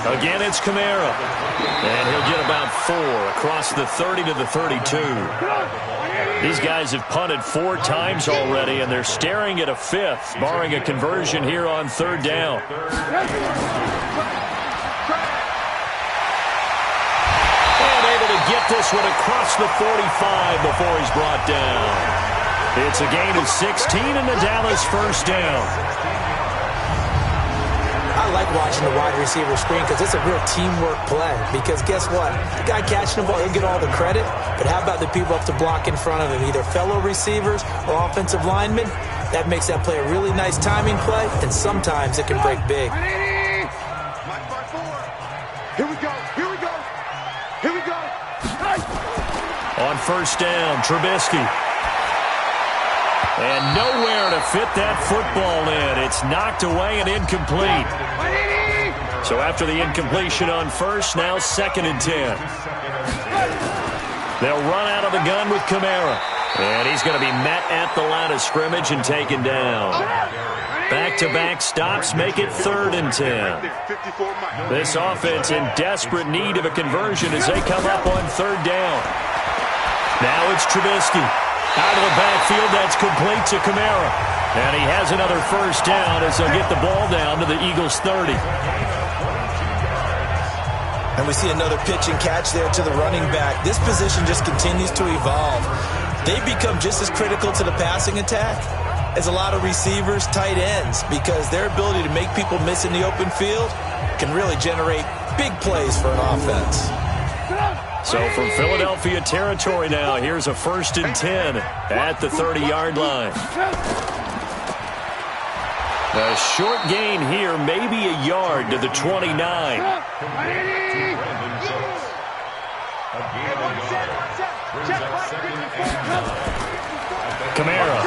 Again, it's Kamara. And he'll get about 4 across the 30 to the 32. These guys have punted 4 times already, and they're staring at a 5th, barring a conversion here on 3rd down. And able to get this one across the 45 before he's brought down. It's a gain of 16 and the Dallas first down. I like watching the wide receiver screen because it's a real teamwork play. Because guess what? The guy catching the ball, he'll get all the credit. But how about the people up to block in front of him, either fellow receivers or offensive linemen? That makes that play a really nice timing play, and sometimes it can break big. Here we go. Here we go. Here we go. On first down, Trubisky. And nowhere to fit that football in. It's knocked away and incomplete. So after the incompletion on first, now 2nd and 10. They'll run out of the gun with Kamara. And he's going to be met at the line of scrimmage and taken down. Back-to-back stops make it 3rd and 10. This offense in desperate need of a conversion as they come up on 3rd down. Now it's Trubisky. Out of the backfield, that's complete to Kamara. And he has another first down as they'll get the ball down to the Eagles' 30. And we see another pitch and catch there to the running back. This position just continues to evolve. They become just as critical to the passing attack as a lot of receivers, tight ends, because their ability to make people miss in the open field can really generate big plays for an offense. So from Philadelphia territory now, here's a 1st and 10 at the 30-yard line. A short gain here, maybe a yard to the 29. Kamara.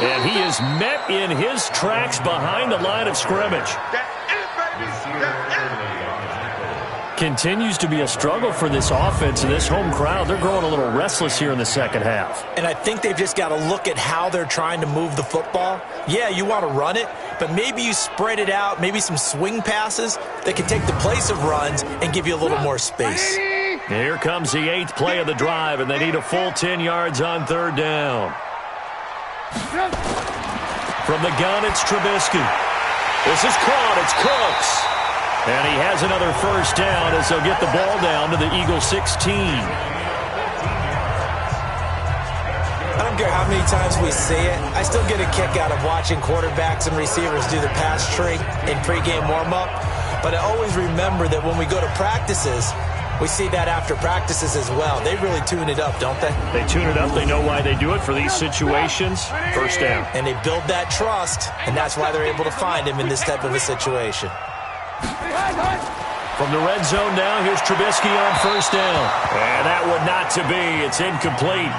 And he is met in his tracks behind the line of scrimmage. Continues to be a struggle for this offense and this home crowd. They're growing a little restless here in the second half. And I think they've just got to look at how they're trying to move the football. Yeah, you want to run it, but maybe you spread it out, maybe some swing passes that can take the place of runs and give you a little more space. Here comes the 8th play of the drive, and they need a full 10 yards on 3rd down. From the gun, it's Trubisky. This is caught. It's Cooks. And he has another first down as they'll get the ball down to the Eagles' 16. I don't care how many times we see it. I still get a kick out of watching quarterbacks and receivers do the pass tree in pregame warm-up. But I always remember that when we go to practices, we see that after practices as well. They really tune it up, don't they? They tune it up. They know why they do it for these situations. First down. And they build that trust, and that's why they're able to find him in this type of a situation. From the red zone now, here's Trubisky on first down. And that would not to be. It's incomplete.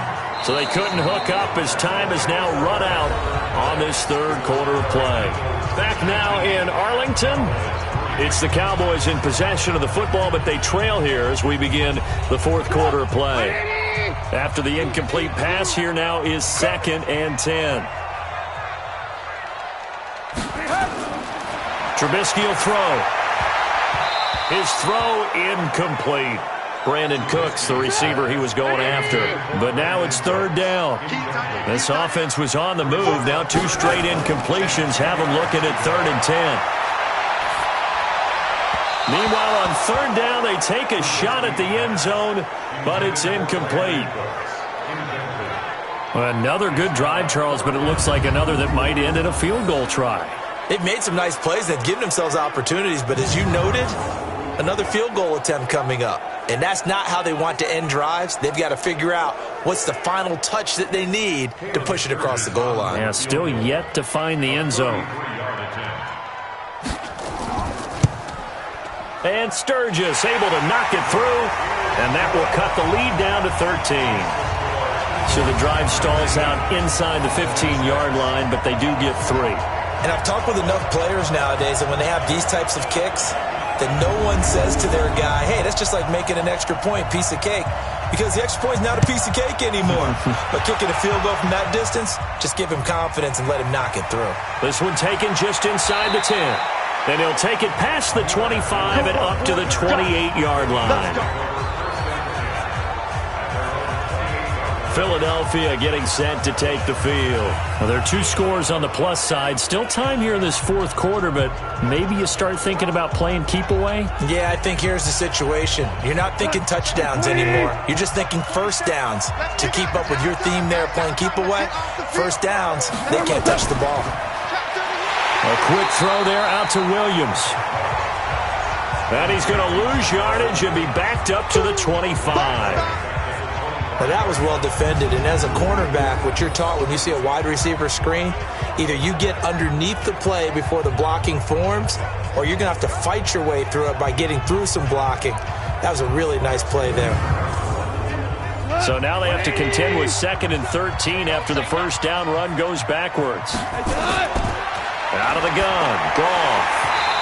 So they couldn't hook up as time has now run out on this 3rd quarter of play. Back now in Arlington. It's the Cowboys in possession of the football, but they trail here as we begin the 4th quarter of play. After the incomplete pass, here now is 2nd and 10. Trubisky will throw. His throw incomplete. Brandon Cooks, the receiver he was going after. But now it's 3rd down. This offense was on the move. Now 2 straight incompletions have them looking at 3rd and 10. Meanwhile, on 3rd down, they take a shot at the end zone, but it's incomplete. Another good drive, Charles, but it looks like another that might end in a field goal try. They've made some nice plays. They've given themselves opportunities, but as you noted, another field goal attempt coming up. And that's not how they want to end drives. They've got to figure out what's the final touch that they need to push it across the goal line. Yeah, still yet to find the end zone. And Sturgis able to knock it through, and that will cut the lead down to 13. So the drive stalls out inside the 15-yard line, but they do get 3. And I've talked with enough players nowadays that when they have these types of kicks, that no one says to their guy, hey, that's just like making an extra point, piece of cake. Because the extra point is not a piece of cake anymore. But kicking a field goal from that distance, just give him confidence and let him knock it through. This one taken just inside the 10. Then he'll take it past the 25 and up to the 28-yard line. Philadelphia getting set to take the field. Well, there are 2 scores on the plus side. Still time here in this 4th quarter, but maybe you start thinking about playing keep away? Yeah, I think here's the situation. You're not thinking touchdowns anymore. You're just thinking first downs. To keep up with your theme there, playing keep away, first downs, they can't touch the ball. A quick throw there out to Williams. And he's going to lose yardage and be backed up to the 25. Well, that was well defended, and as a cornerback, what you're taught when you see a wide receiver screen, either you get underneath the play before the blocking forms, or you're going to have to fight your way through it by getting through some blocking. That was a really nice play there. So now they have to contend with 2nd and 13 after the first down run goes backwards. Out of the gun, Goff.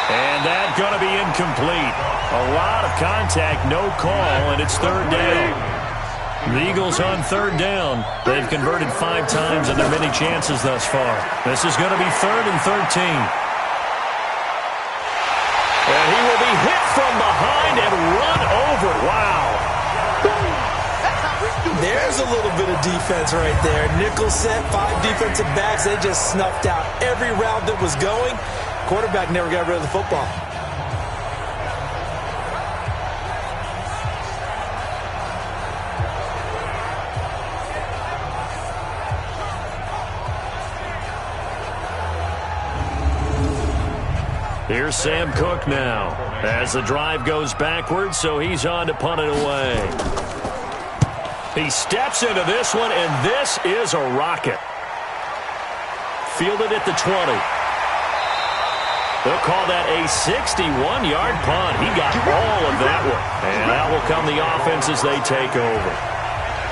And that's going to be incomplete. A lot of contact, no call, and it's 3rd down. The Eagles on 3rd down. They've converted 5 times in their many chances thus far. This is going to be 3rd and 13. And he will be hit from behind and run over. Wow. There's a little bit of defense right there. Nickel set, 5 defensive backs. They just snuffed out every route that was going. Quarterback never got rid of the football. Here's Sam Cook now as the drive goes backwards, so he's on to punt it away. He steps into this one, and this is a rocket. Fielded at the 20. They'll call that a 61-yard punt. He got all of that one. And out will come the offense as they take over.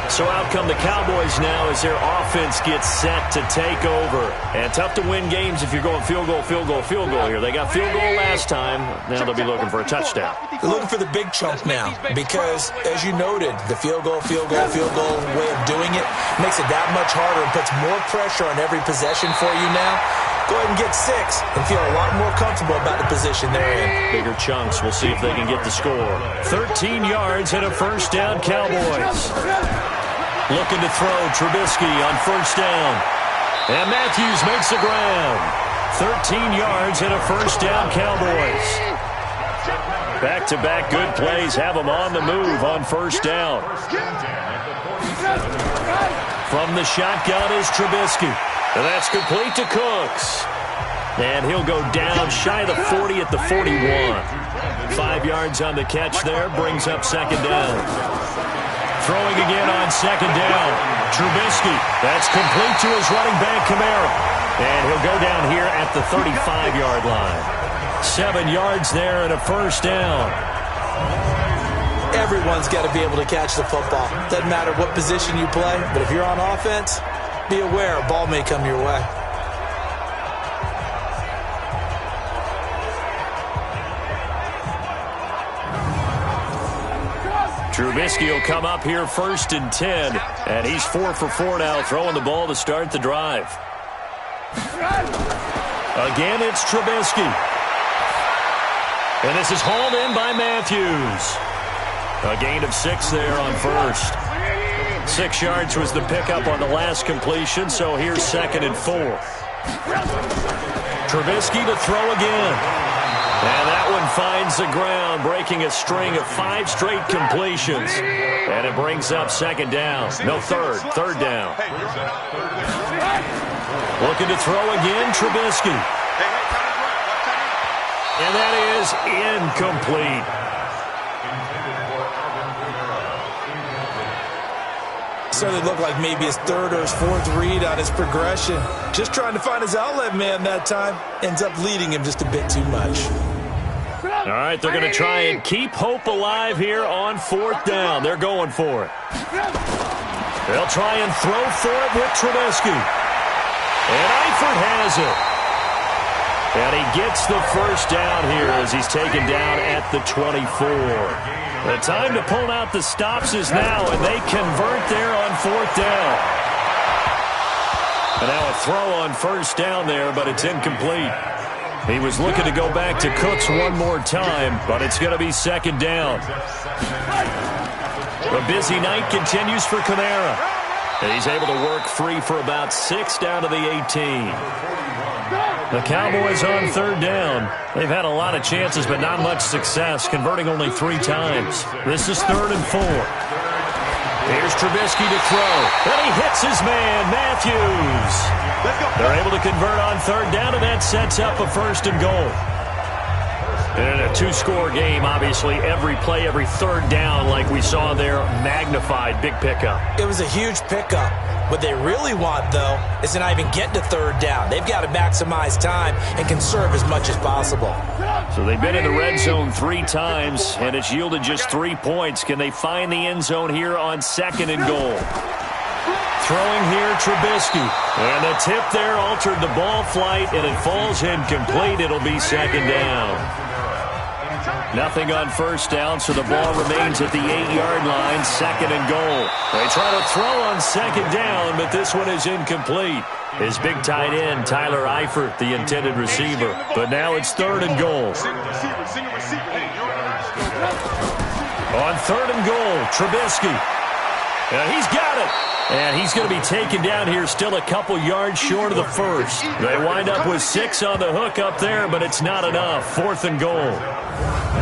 So out come the Cowboys now as their offense gets set to take over. And tough to win games if you're going field goal, field goal, field goal here. They got field goal last time. Now they'll be looking for a touchdown. They're looking for the big chunk now because, as you noted, the field goal way of doing it makes it that much harder and puts more pressure on every possession for you now. Go ahead and get 6 and feel a lot more comfortable about the position they're in. Bigger chunks. We'll see if they can get the score. 13 yards and a first down, Cowboys. Looking to throw, Trubisky on first down. And Matthews makes the ground. 13 yards and a first down, Cowboys. Back-to-back good plays have them on the move on first down. From the shotgun is Trubisky. And that's complete to Cooks. And he'll go down shy of the 40 at the 41. 5 yards on the catch there, brings up second down. Throwing again on second down. Trubisky. That's complete to his running back, Kamara. And he'll go down here at the 35-yard line. 7 yards there and a first down. Everyone's got to be able to catch the football. Doesn't matter what position you play, but if you're on offense, be aware a ball may come your way. Trubisky will come up here 1st and 10. And he's 4 for 4 now, throwing the ball to start the drive. Again, it's Trubisky. And this is hauled in by Matthews. A gain of 6 there on first. 6 yards was the pickup on the last completion, so here's 2nd and 4. Trubisky to throw again. And that one finds the ground, breaking a string of 5 straight completions. And it brings up second down. No, third down. Looking to throw again, Trubisky. And that is incomplete. So it looked like maybe his 3rd or his 4th read on his progression. Just trying to find his outlet man that time. Ends up leading him just a bit too much. All right, they're going to try and keep hope alive here on 4th down. They're going for it. They'll try and throw for it with Trubisky. And Eifert has it. And he gets the first down here as he's taken down at the 24. The time to pull out the stops is now, and they convert there on 4th down. And now a throw on first down there, but it's incomplete. He was looking to go back to Cooks one more time, but it's going to be second down. The busy night continues for Kamara. And he's able to work free for about 6 down to the 18. The Cowboys on 3rd down. They've had a lot of chances, but not much success, converting only 3 times. This is 3rd and 4. Here's Trubisky to throw. And he hits his man, Matthews. They're able to convert on third down, and that sets up a 1st and goal. In a 2-score game, obviously, every play, every third down, like we saw there, magnified. Big pickup. It was a huge pickup. What they really want, though, is to not even get to third down. They've got to maximize time and conserve as much as possible. So they've been in the red zone 3 times, and it's yielded just 3 points. Can they find the end zone here on 2nd and goal? Throwing here, Trubisky. And the tip there altered the ball flight, and it falls incomplete. It'll be 2nd down. Nothing on 1st down, so the ball remains at the 8-yard line, 2nd and goal. They try to throw on 2nd down, but this one is incomplete. His big tight end, Tyler Eifert, the intended receiver. But now it's 3rd and goal. On 3rd and goal, Trubisky. He's got it. And he's going to be taken down here, still a couple yards short of the 1st. They wind up with 6 on the hook up there, but it's not enough. 4th and goal.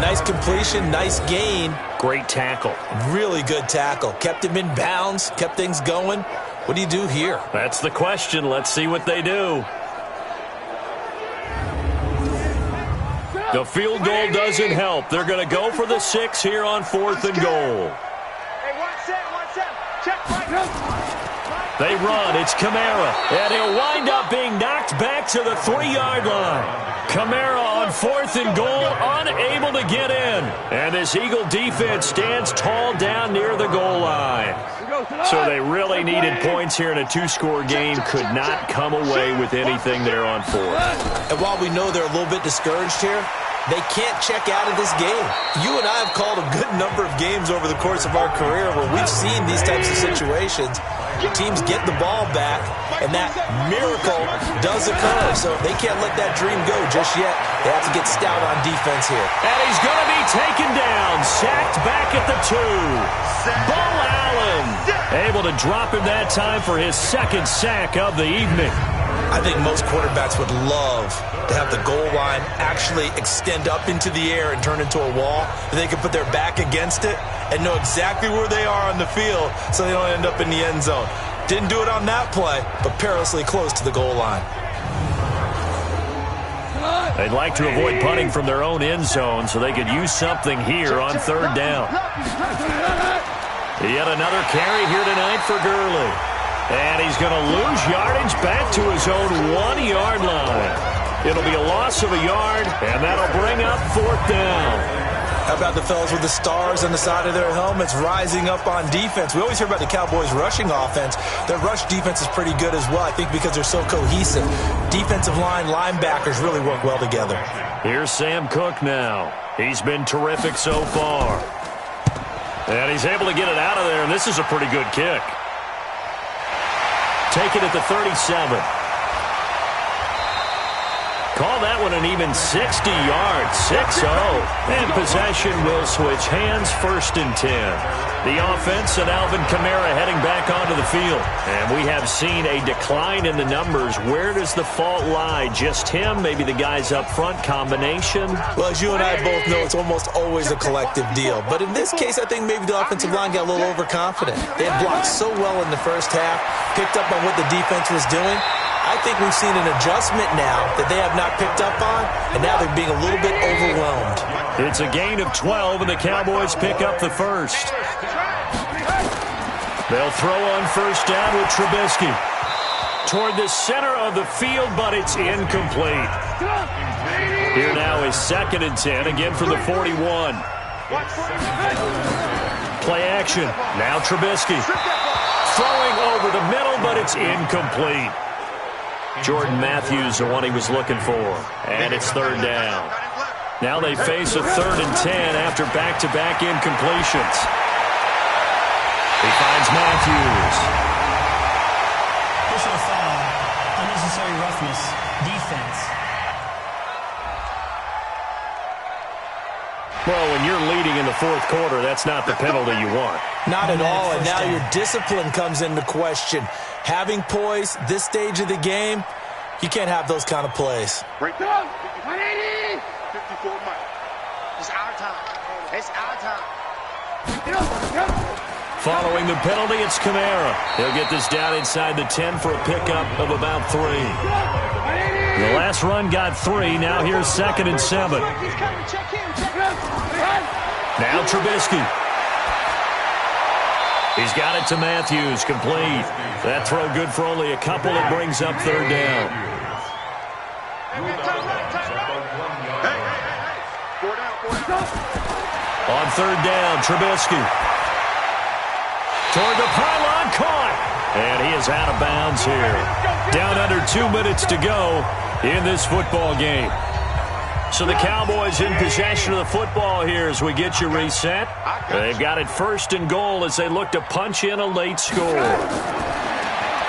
Nice completion, nice gain. Great tackle. Really good tackle. Kept him in bounds, kept things going. What do you do here? That's the question. Let's see what they do. The field goal doesn't help. They're going to go for the 6 here on 4th and goal. They run. It's Kamara. And he'll wind up being knocked back to the 3-yard line. Kamara on 4th and goal, unable to get in. And this Eagle defense stands tall down near the goal line. So they really needed points here in a 2-score game. Could not come away with anything there on 4th. And while we know they're a little bit discouraged here, they can't check out of this game. You and I have called a good number of games over the course of our career where we've seen these types of situations. Teams get the ball back, and that miracle does occur. So they can't let that dream go just yet. They have to get stout on defense here. And he's going to be taken down, sacked back at the 2. Bo Allen able to drop him that time for his 2nd sack of the evening. I think most quarterbacks would love to have the goal line actually extend up into the air and turn into a wall. They can put their back against it and know exactly where they are on the field so they don't end up in the end zone. Didn't do it on that play, but perilously close to the goal line. They'd like to avoid punting from their own end zone so they could use something here on 3rd down. Yet another carry here tonight for Gurley. And he's going to lose yardage back to his own 1-yard line. It'll be a loss of a yard, and that'll bring up 4th down. How about the fellas with the stars on the side of their helmets rising up on defense? We always hear about the Cowboys' rushing offense. Their rush defense is pretty good as well, I think, because they're so cohesive. Defensive line, linebackers really work well together. Here's Sam Cook now. He's been terrific so far. And he's able to get it out of there, and this is a pretty good kick. Take it at the 37. Call that one an even 60 yards, 6-0. And possession will switch hands, 1st and 10. The offense and Alvin Kamara heading back onto the field. And we have seen a decline in the numbers. Where does the fault lie? Just him? Maybe the guys up front? Combination? Well, as you and I both know, it's almost always a collective deal. But in this case, I think maybe the offensive line got a little overconfident. They had blocked so well in the first half, picked up on what the defense was doing. I think we've seen an adjustment now that they have not picked up on, and now they're being a little bit overwhelmed. It's a gain of 12, and the Cowboys pick up the 1st. They'll throw on 1st down with Trubisky. Toward the center of the field, but it's incomplete. Here now is 2nd and 10, again for the 41. Play action. Now Trubisky. Throwing over the middle, but it's incomplete. Jordan Matthews, the one he was looking for. And it's 3rd down. Now they face a 3rd and 10 after back-to-back incompletions. He finds Matthews. Personal foul. Unnecessary roughness. Defense. Well, when you're leading in the 4th quarter, that's not the penalty you want. Not at all, and now your discipline comes into question. Having poise this stage of the game, you can't have those kind of plays. Break down. 180. 54 miles. It's our time. It's our time. Following the penalty, it's Kamara. He'll get this down inside the 10 for a pickup of about 3. The last run got 3. Now here's 2nd and 7. Now Trubisky. He's got it to Matthews, complete. That throw good for only a couple. It brings up 3rd down. On 3rd down, Trubisky. Toward the pylon, caught. And he is out of bounds here. Down under 2 minutes to go in this football game. So the Cowboys in possession of the football here as we get you reset. They've got it 1st and goal as they look to punch in a late score.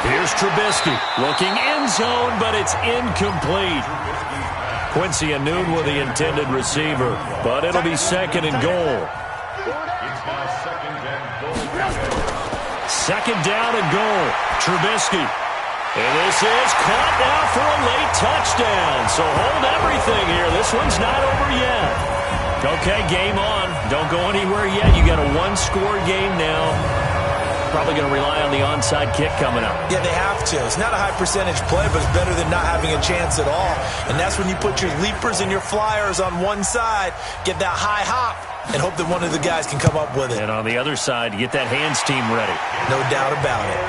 Here's Trubisky looking end zone, but it's incomplete. Quincy Anoon with the intended receiver, but it'll be 2nd and goal. 2nd down and goal. Trubisky. And this is caught now for a late touchdown. So hold everything here. This one's not over yet. Okay, game on. Don't go anywhere yet. You got a 1-score game now. Probably going to rely on the onside kick coming up. Yeah, they have to. It's not a high percentage play, but it's better than not having a chance at all. And that's when you put your leapers and your flyers on one side, get that high hop, and hope that one of the guys can come up with it. And on the other side, get that hands team ready. No doubt about it.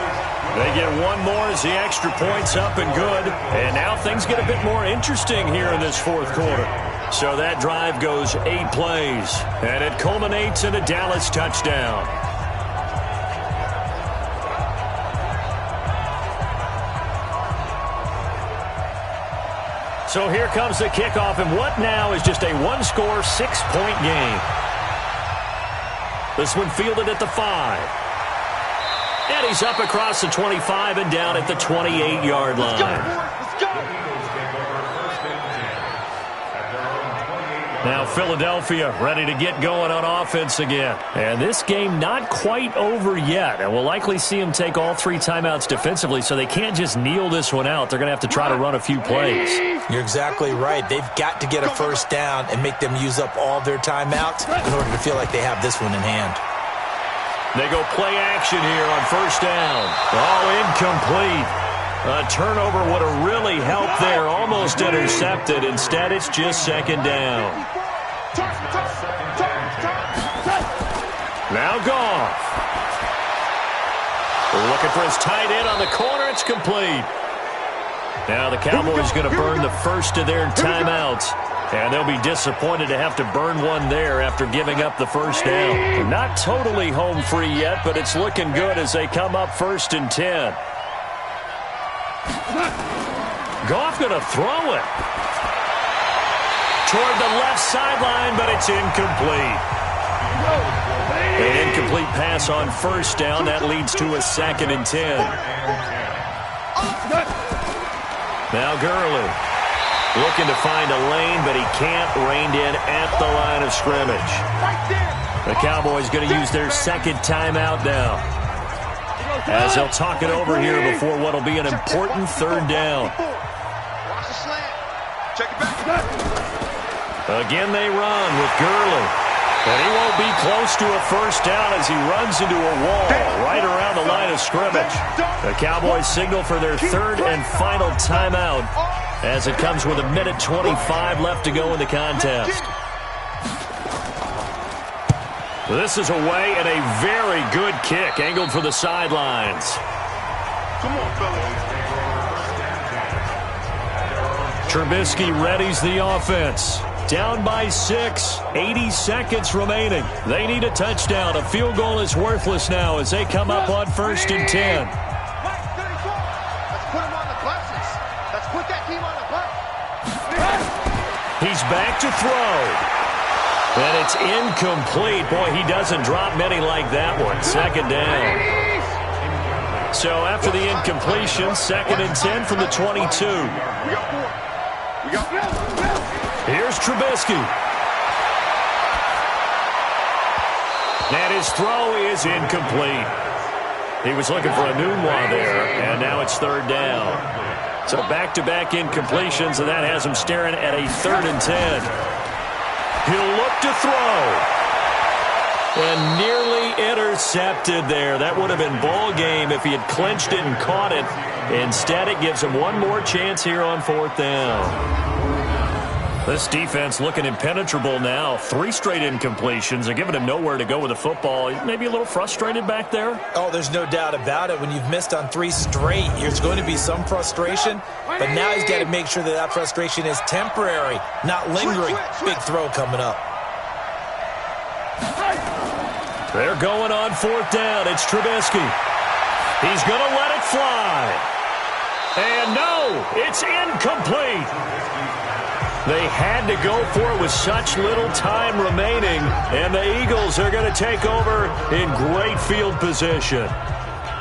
They get one more as the extra point's up and good. And now things get a bit more interesting here in this 4th quarter. So that drive goes 8 plays. And it culminates in a Dallas touchdown. So here comes the kickoff, and what now is just a 1-score, 6-point game. This one fielded at the 5. And he's up across the 25 and down at the 28-yard line. Let's go. Now Philadelphia ready to get going on offense again. And this game not quite over yet. And we'll likely see them take all 3 timeouts defensively, so they can't just kneel this one out. They're going to have to try to run a few plays. You're exactly right. They've got to get a 1st down and make them use up all their timeouts in order to feel like they have this one in hand. They go play action here on 1st down. Oh, incomplete. A turnover would have really helped there. Almost intercepted. Instead, it's just 2nd down. Now Goff. Looking for his tight end on the corner. It's complete. Now the Cowboys going to burn the first of their timeouts. And they'll be disappointed to have to burn one there after giving up the 1st down. Not totally home free yet, but it's looking good as they come up 1st and 10. Goff going to throw it toward the left sideline, but it's incomplete. An incomplete pass on 1st down. That leads to a 2nd and 10. Now Gurley. Looking to find a lane, but he can't. Reined in at the line of scrimmage. The Cowboys going to use their 2nd timeout now, as they'll talk it over here before what will be an important 3rd down. Again they run with Gurley. And he won't be close to a 1st down as he runs into a wall right around the line of scrimmage. The Cowboys signal for their 3rd and final timeout, as it comes with 1:25 left to go in the contest. This is away and a very good kick angled for the sidelines. Come on, fellas. Trubisky readies the offense. Down by 6, 80 seconds remaining. They need a touchdown. A field goal is worthless now as they come up on 1st and 10. Let's put him on the buses. Let's put that team on the bus. He's back to throw. And it's incomplete. Boy, he doesn't drop many like that one. 2nd down. So after the incompletion, 2nd and 10 from the 22. We got 4. We got 4. Here's Trubisky. And his throw is incomplete. He was looking for a Nunwa there, and now it's 3rd down. So back-to-back incompletions, and that has him staring at a 3rd and 10. He'll look to throw. And nearly intercepted there. That would have been ball game if he had clinched it and caught it. Instead, it gives him one more chance here on 4th down. This defense looking impenetrable now. 3 straight incompletions. They're giving him nowhere to go with the football. Maybe a little frustrated back there. Oh, there's no doubt about it. When you've missed on 3 straight, there's going to be some frustration. But now he's got to make sure that that frustration is temporary, not lingering. Big throw coming up. They're going on 4th down. It's Trubisky. He's going to let it fly. And no, it's incomplete. They had to go for it with such little time remaining, and the Eagles are going to take over in great field position.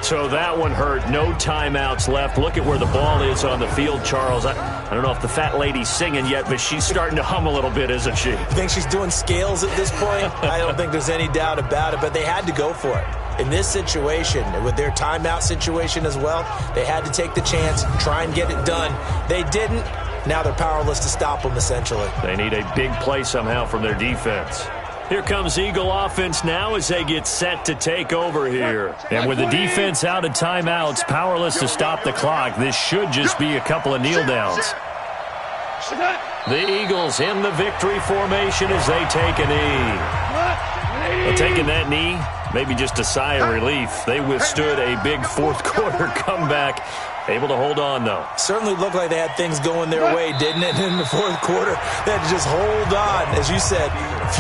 So that one hurt. No timeouts left. Look at where the ball is on the field, Charles. I don't know if the fat lady's singing yet, but she's starting to hum a little bit, isn't she? You think she's doing scales at this point? I don't think there's any doubt about it, but they had to go for it. In this situation, with their timeout situation as well, they had to take the chance, try and get it done. They didn't. Now they're powerless to stop them, essentially. They need a big play somehow from their defense. Here comes Eagle offense now as they get set to take over here. And with the defense out of timeouts, powerless to stop the clock, this should just be a couple of kneel downs. The Eagles in the victory formation as they take a knee. Well, taking that knee, maybe just a sigh of relief. They withstood a big fourth quarter comeback. Able to hold on, though. Certainly looked like they had things going their way, didn't it? In the fourth quarter, they had to just hold on. As you said,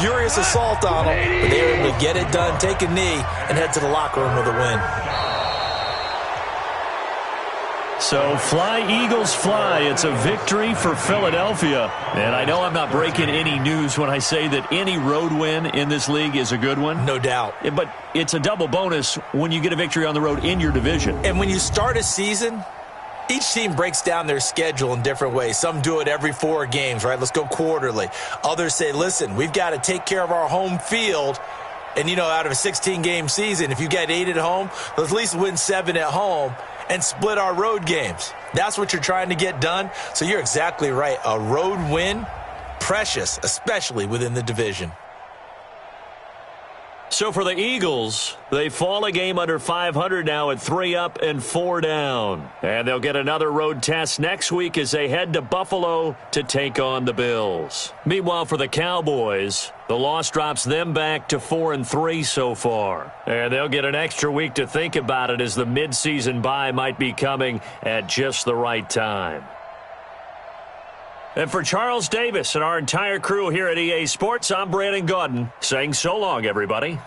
furious assault on them, but they were able to get it done, take a knee, and head to the locker room with a win. So fly, Eagles, fly. It's a victory for Philadelphia. And I know I'm not breaking any news when I say that any road win in this league is a good one. No doubt. But it's a double bonus when you get a victory on the road in your division. And when you start a season, each team breaks down their schedule in different ways. Some do it every 4 games, right? Let's go quarterly. Others say, listen, we've got to take care of our home field. And, out of a 16-game season, if you get 8 at home, let's at least win 7 at home and split our road games. That's what you're trying to get done. So you're exactly right. A road win, precious, especially within the division. So for the Eagles, they fall a game under 500 now at 3 up and 4 down. And they'll get another road test next week as they head to Buffalo to take on the Bills. Meanwhile, for the Cowboys, the loss drops them back to 4-3 so far. And they'll get an extra week to think about it as the midseason bye might be coming at just the right time. And for Charles Davis and our entire crew here at EA Sports, I'm Brandon Gaudin saying so long, everybody.